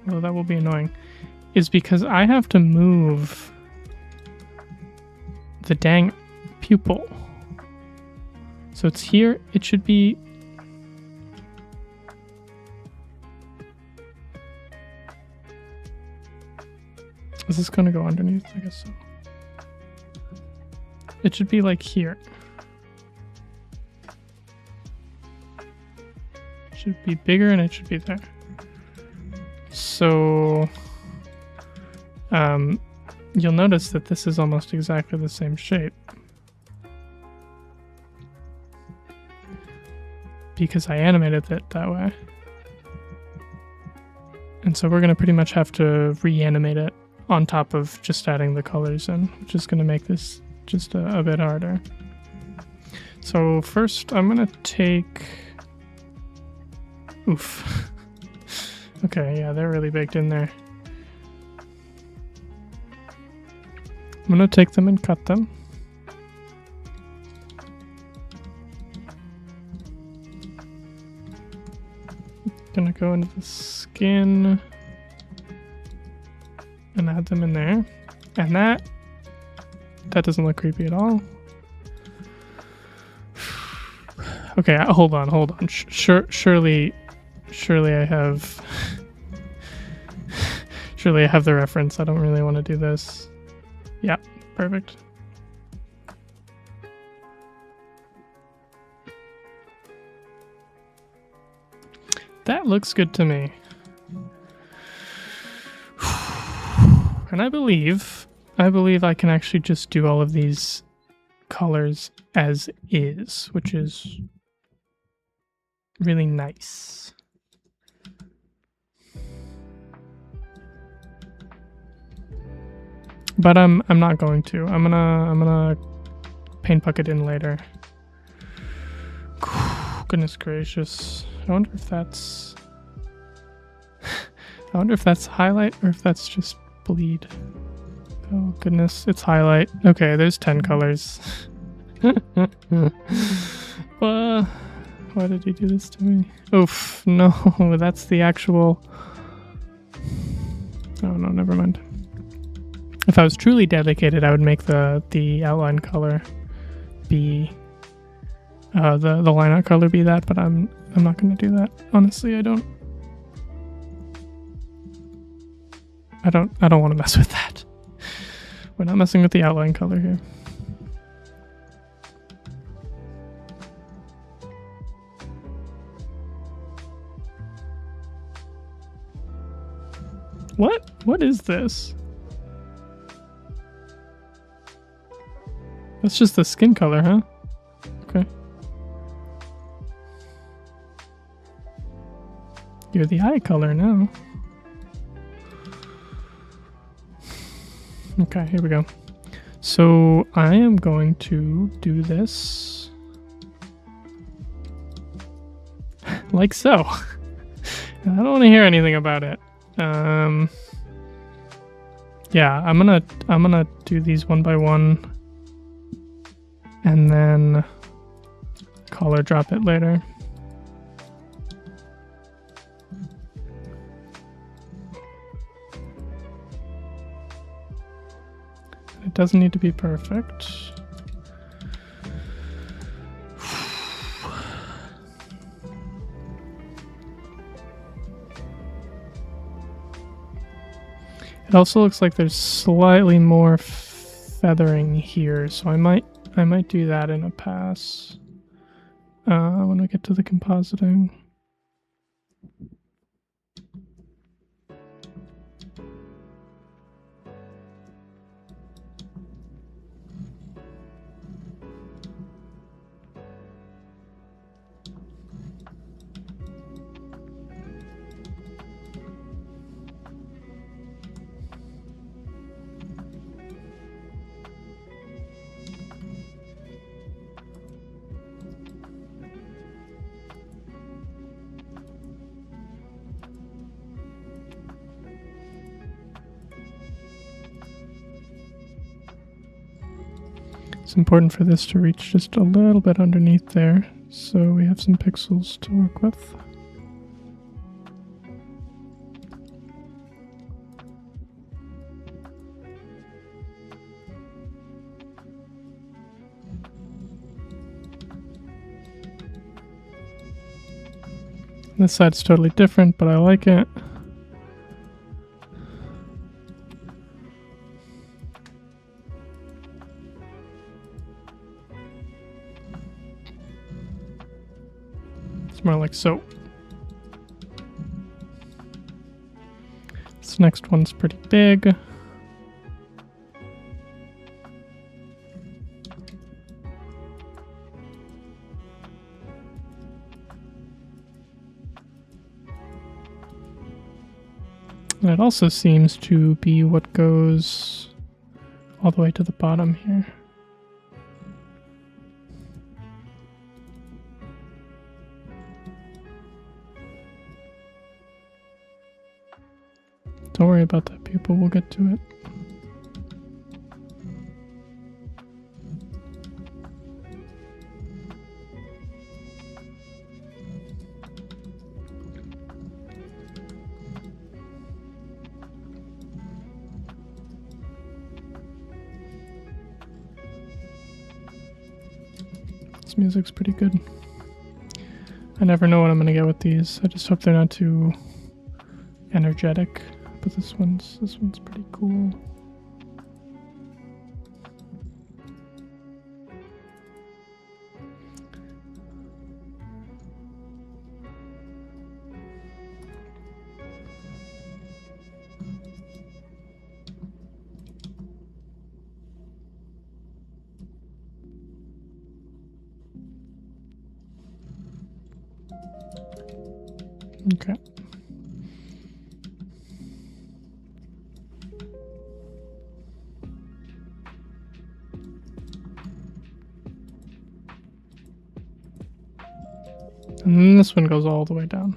although that will be annoying, is because I have to move the dang pupil. So it's here, it should be... Is this going to go underneath? I guess so. It should be like here. It should be bigger and it should be there. So you'll notice that this is almost exactly the same shape. Because I animated it that way. And so we're going to pretty much have to reanimate it on top of just adding the colors in, which is going to make this just a bit harder. So first I'm gonna take... Oof. Okay, yeah, they're really baked in there. I'm gonna take them and cut them. Gonna go into the skin and add them in there. And that doesn't look creepy at all. Okay, hold on. Surely I have... Surely I have the reference. I don't really want to do this. Yeah, perfect. That looks good to me. And I believe I can actually just do all of these colors as is, which is really nice. But I'm not going to. I'm gonna paint bucket in later. Goodness gracious. I wonder if that's I wonder if that's highlight or if that's just bleed. Oh goodness, it's highlight. Okay, there's 10 colors. Why did he do this to me? Oof, no, that's the actual... Oh no, never mind. If I was truly dedicated, I would make the outline color be... the line art color be that, but I'm not gonna do that. Honestly, I don't want to mess with that. We're not messing with the outline color here. What? What is this? That's just the skin color, huh? Okay. You're the eye color now. Okay, here we go. So I am going to do this like so. I don't want to hear anything about it. Yeah, I'm gonna do these one by one, and then color drop it later. It doesn't need to be perfect. It also looks like there's slightly more feathering here, so I might do that in a pass when we get to the compositing. It's important for this to reach just a little bit underneath there, so we have some pixels to work with. This side's totally different, but I like it. It's more like so. This next one's pretty big. And it also seems to be what goes all the way to the bottom here. Don't worry about that, people. We'll get to it. This music's pretty good. I never know what I'm gonna get with these. I just hope they're not too energetic. But this one's pretty cool. Okay. And then this one goes all the way down.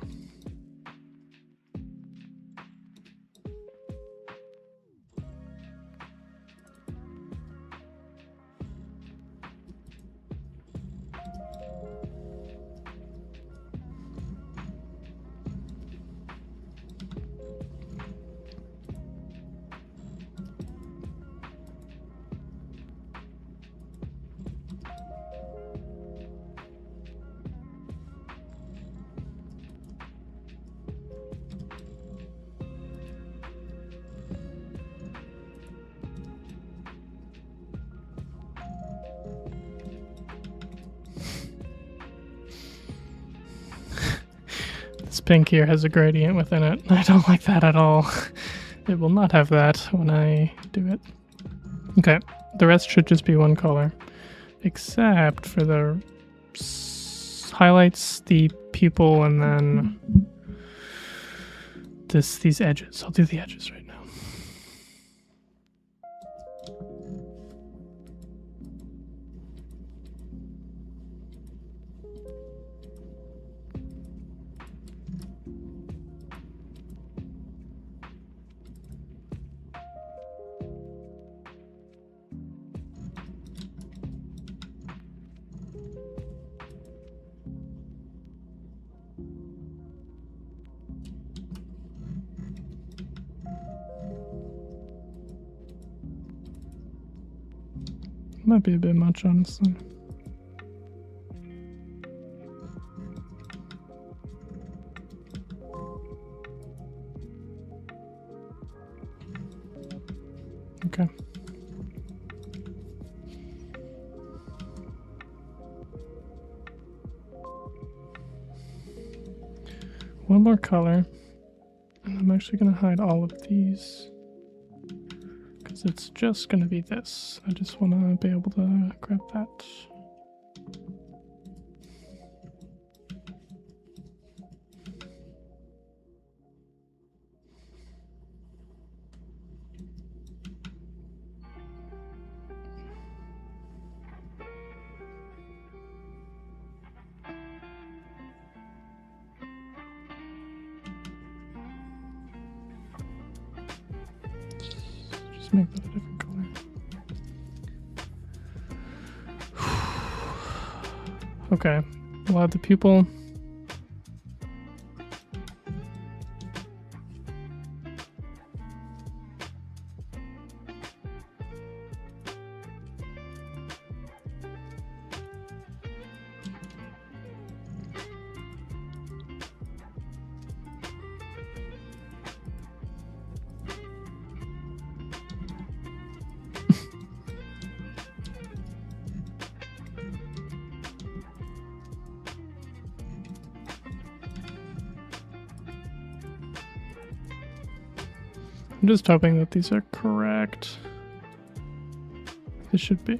This pink here has a gradient within it. I don't like that at all. It will not have that when I do it. Okay, the rest should just be one color. Except for the highlights, the pupil, and then these edges. I'll do the edges right now. Might be a bit much, honestly. Okay. One more color, and I'm actually going to hide all of these because it's just going to be this. I just want to be able to grab that. Just make that a different color. Okay, we'll add the pupil. I'm just hoping that these are correct. They should be.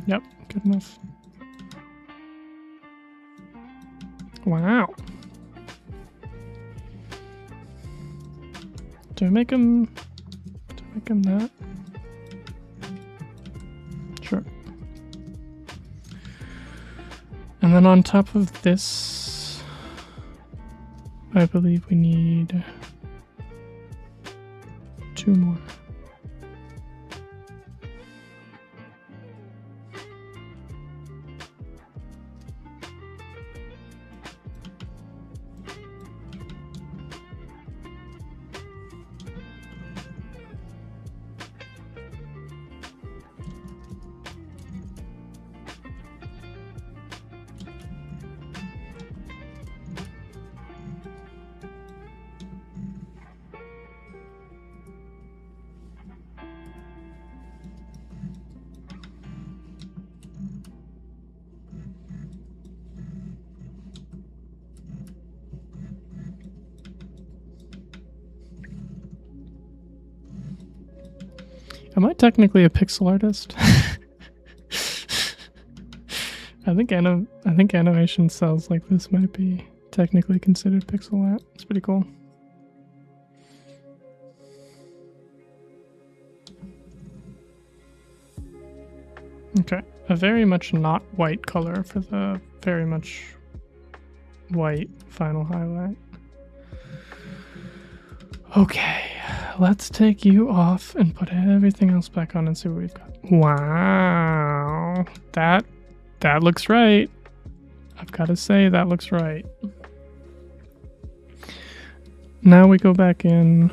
Yep, good enough. Wow. Do I make him that? Sure. And then on top of this, I believe we need 2 more. Am I technically a pixel artist? I think animation cells like this might be technically considered pixel art. It's pretty cool. Okay, a very much not white color for the very much white final highlight. Okay, let's take you off and put everything else back on and see what we've got. Wow, that looks right. I've got to say that looks right. Now we go back in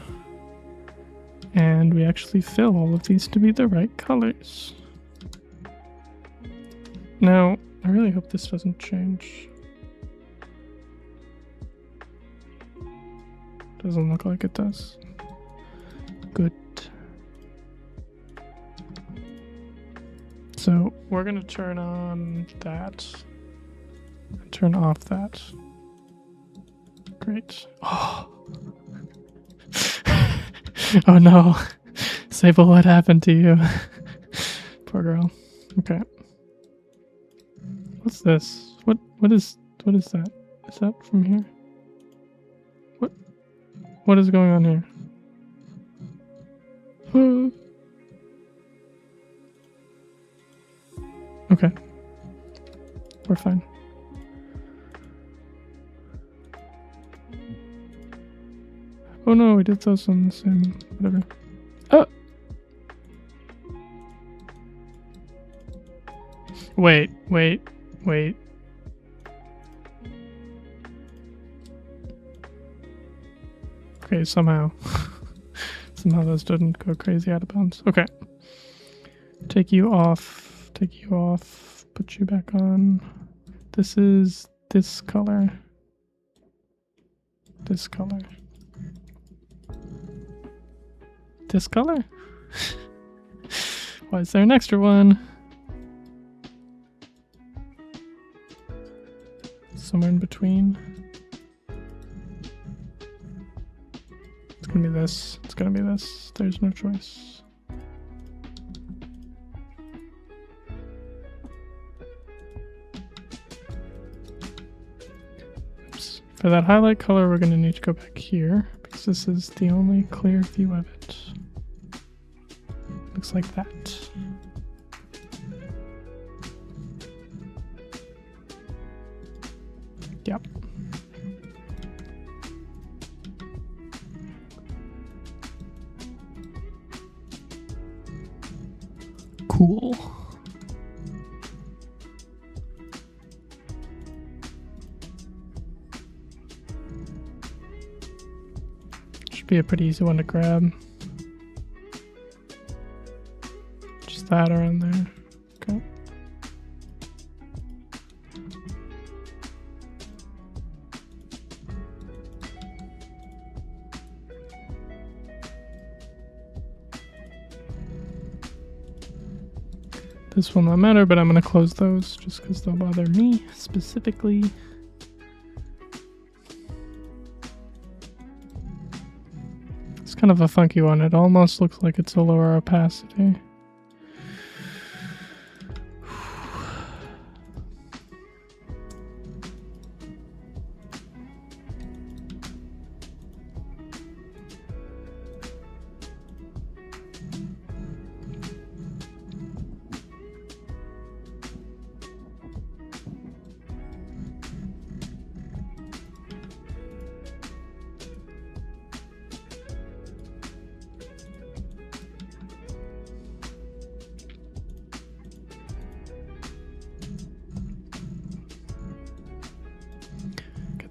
and we actually fill all of these to be the right colors. Now, I really hope this doesn't change. Doesn't look like it does. Good. So we're gonna turn on that and turn off that. Great. Oh, oh no. Sable, what happened to you? Poor girl. Okay. What's this? What is that? Is that from here? What is going on here? Okay. We're fine. Oh no, we did those on the same whatever. Oh! Wait. Okay, somehow those didn't go crazy out of bounds. Okay. Take you off, put you back on. This is this color. This color. This color? Why is there an extra one? Somewhere in between. It's gonna be this. It's gonna be this. There's no choice. Oops. For that highlight color, we're gonna need to go back here because this is the only clear view of it. Looks like that. Yep. Cool. Should be a pretty easy one to grab. Just that around there. Okay. This will not matter, but I'm going to close those just because they'll bother me specifically. It's kind of a funky one. It almost looks like it's a lower opacity.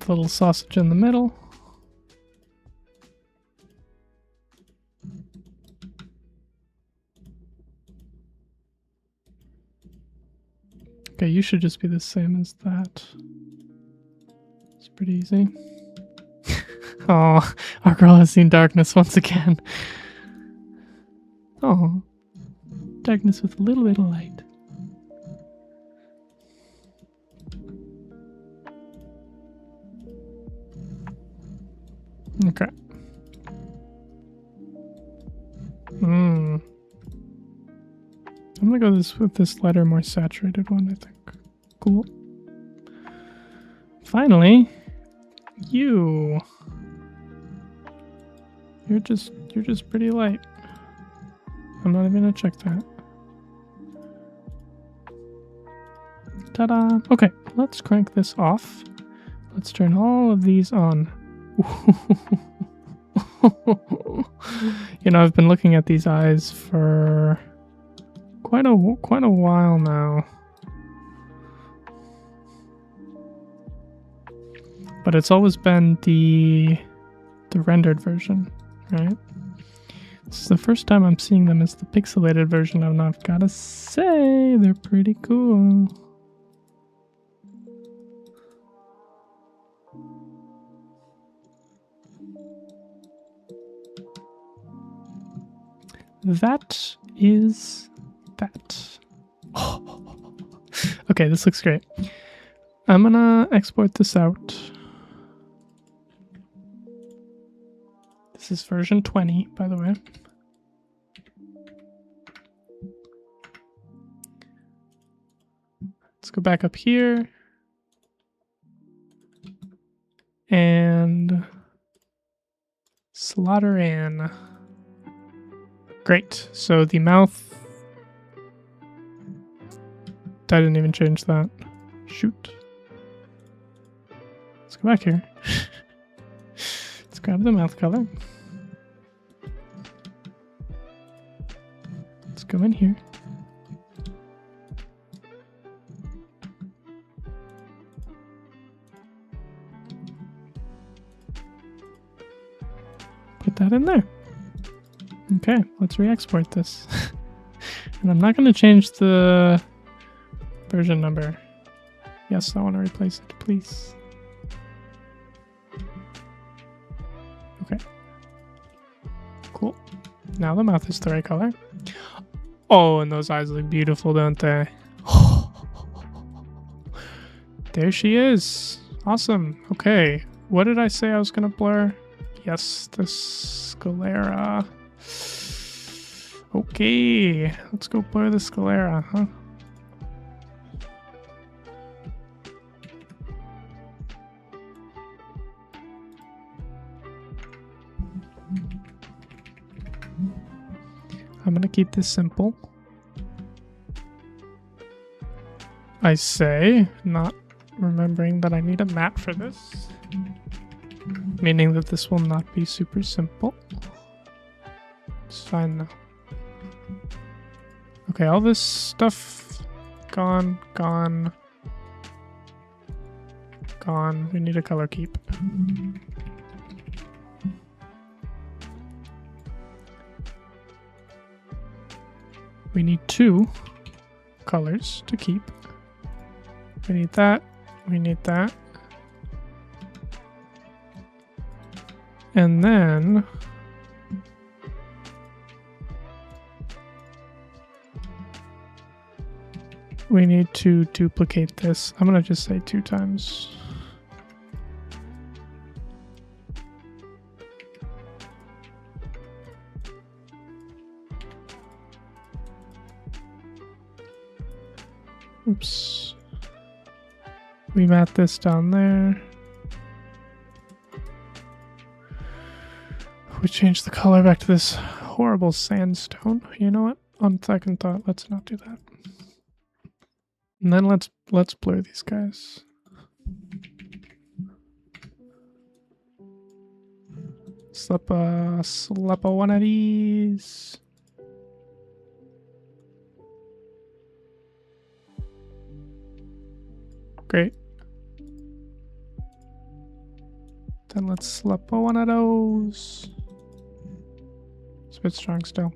The little sausage in the middle. Okay, you should just be the same as that. It's pretty easy. Oh, our girl has seen darkness once again. Oh, darkness with a little bit of light. Okay. gonna go with this lighter, more saturated one, I think. Cool. Finally, you're just pretty light. I'm not even gonna check that. Ta-da! Okay, let's crank this off. Let's turn all of these on. You know, I've been looking at these eyes for quite a while now. But it's always been the rendered version, right? This is the first time I'm seeing them as the pixelated version, and I've gotta say, they're pretty cool. That is that. Okay, this looks great. I'm gonna export this out. This is version 20, by the way. Let's go back up here. And slaughter in. Great. So the mouth... I didn't even change that. Shoot. Let's go back here. Let's grab the mouth color. Let's go in here. Put that in there. Okay, let's re-export this. And I'm not going to change the version number. Yes, I want to replace it, please. Okay. Cool. Now the mouth is the right color. Oh, and those eyes look beautiful, don't they? There she is. Awesome. Okay. What did I say I was going to blur? Yes, the sclera. Okay, let's go blur the sclera, huh? I'm gonna keep this simple. I say, not remembering that I need a mat for this. Meaning that this will not be super simple. It's fine now. Okay, all this stuff gone, gone, gone. We need a color keep. We need 2 colors to keep. We need that. We need that. And then we need to duplicate this. I'm going to just say 2 times. Oops. We mat this down there. We change the color back to this horrible sandstone. You know what? On second thought, let's not do that. And then let's blur these guys. Slap a one of these. Great. Then let's slap a one of those. It's a bit strong still.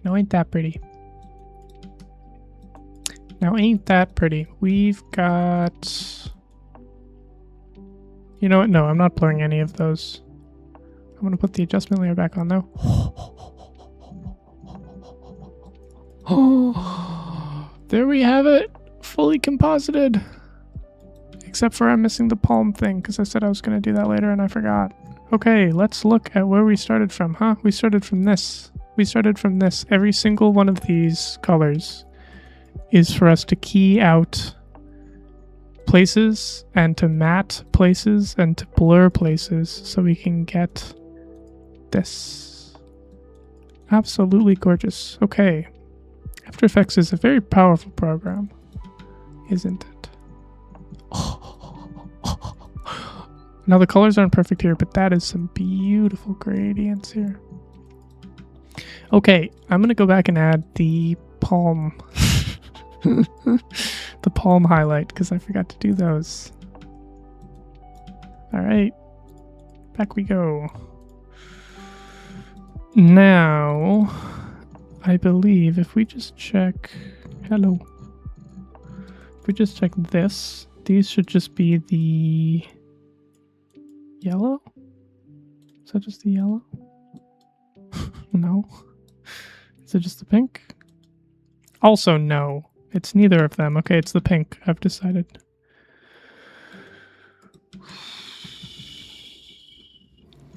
No, ain't that pretty. Now, ain't that pretty. We've got... You know what? No, I'm not blurring any of those. I'm going to put the adjustment layer back on though. Oh, there we have it. Fully composited. Except for I'm missing the palm thing because I said I was going to do that later and I forgot. Okay, let's look at where we started from, huh? We started from this. We started from this. Every single one of these colors is for us to key out places and to matte places and to blur places so we can get this. Absolutely gorgeous. Okay. After Effects is a very powerful program, isn't it? Now the colors aren't perfect here, but that is some beautiful gradients here. Okay, I'm gonna go back and add the palm. The palm highlight, because I forgot to do those. Alright, back we go. Now, I believe if we just check... Hello. If we just check this, these should just be the... yellow? Is that just the yellow? No. Is it just the pink? Also, no. It's neither of them. Okay, it's the pink. I've decided.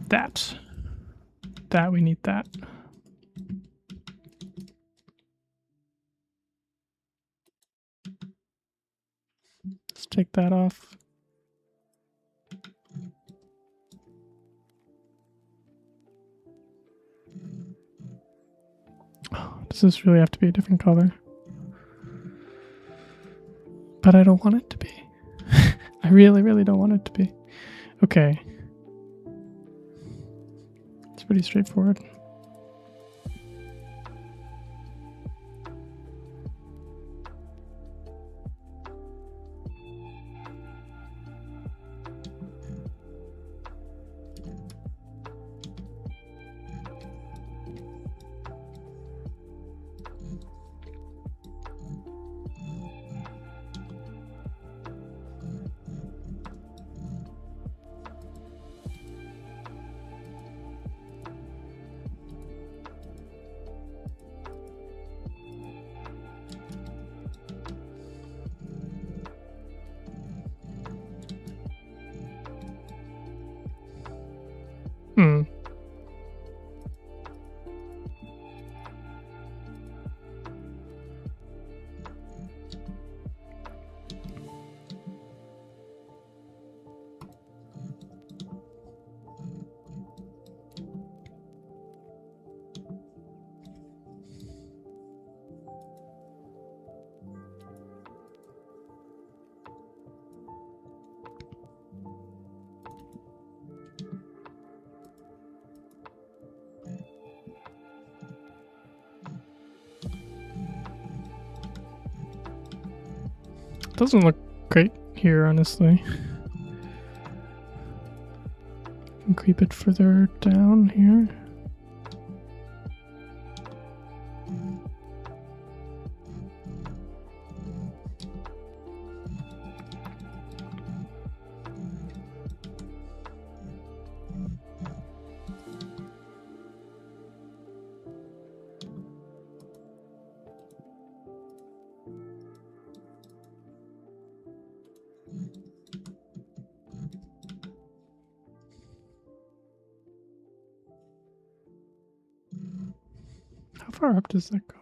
That. We need that. Let's take that off. Does this really have to be a different color? But I don't want it to be. I really, really don't want it to be. Okay. It's pretty straightforward. Doesn't look great here, honestly. Can creep it further down here. How far up does that go?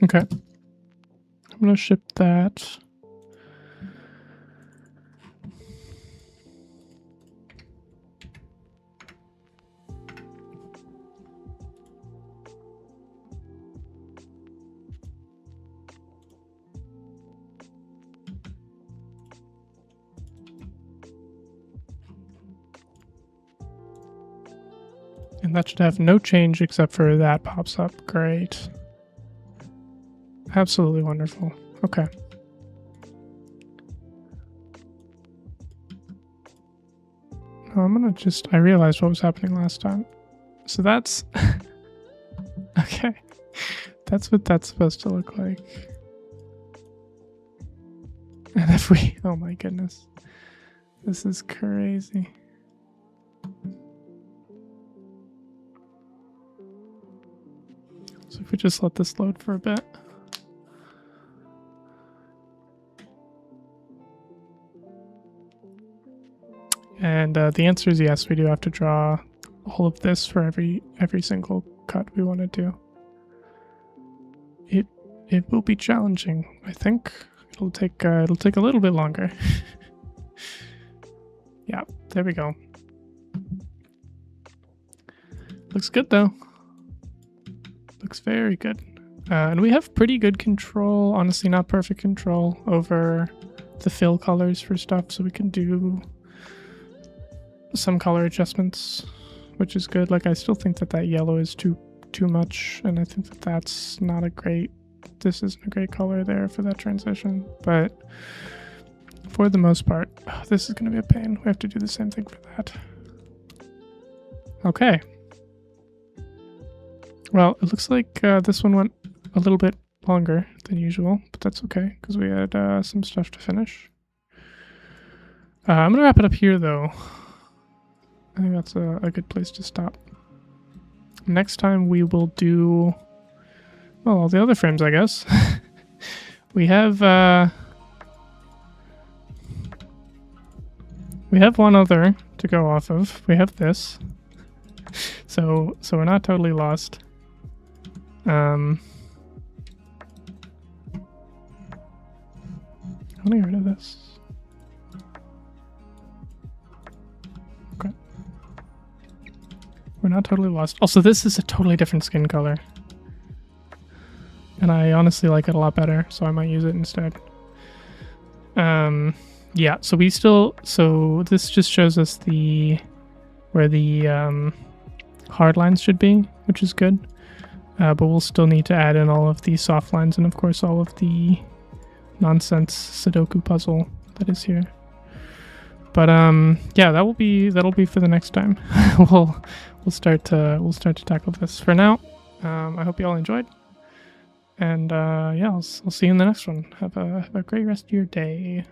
Okay. I'm gonna ship that. And that should have no change except for that pops up. Great. Absolutely wonderful. Okay. No, I'm gonna just... I realized what was happening last time. So that's... Okay. That's what that's supposed to look like. And if we, oh my goodness, this is crazy. So if we just let this load for a bit. And the answer is yes, we do have to draw all of this for every single cut we want to do. It will be challenging, I think. It'll take a little bit longer. Yeah, there we go. Looks good though. Looks very good. And we have pretty good control, honestly not perfect control, over the fill colors for stuff, so we can do some color adjustments, which is good. Like, I still think that yellow is too much, and I think that that's not a great, this isn't a great color there for that transition, but for the most part, this is going to be a pain. We have to do the same thing for that. Okay. Well, it looks like this one went a little bit longer than usual, but that's okay, because we had some stuff to finish. I'm going to wrap it up here, though. I think that's a good place to stop. Next time we will do, well, all the other frames, I guess. We have one other to go off of. We have this. So we're not totally lost. I'm gonna get rid of this. Okay. We're not totally lost. Also, this is a totally different skin color. And I honestly like it a lot better, so I might use it instead. Yeah, so we still, so this just shows us where the hard lines should be, which is good. But we'll still need to add in all of the soft lines and of course all of the nonsense Sudoku puzzle that is here. But yeah, that'll be for the next time. we'll start to tackle this. For now, I hope you all enjoyed. And yeah, I'll see you in the next one. Have a great rest of your day.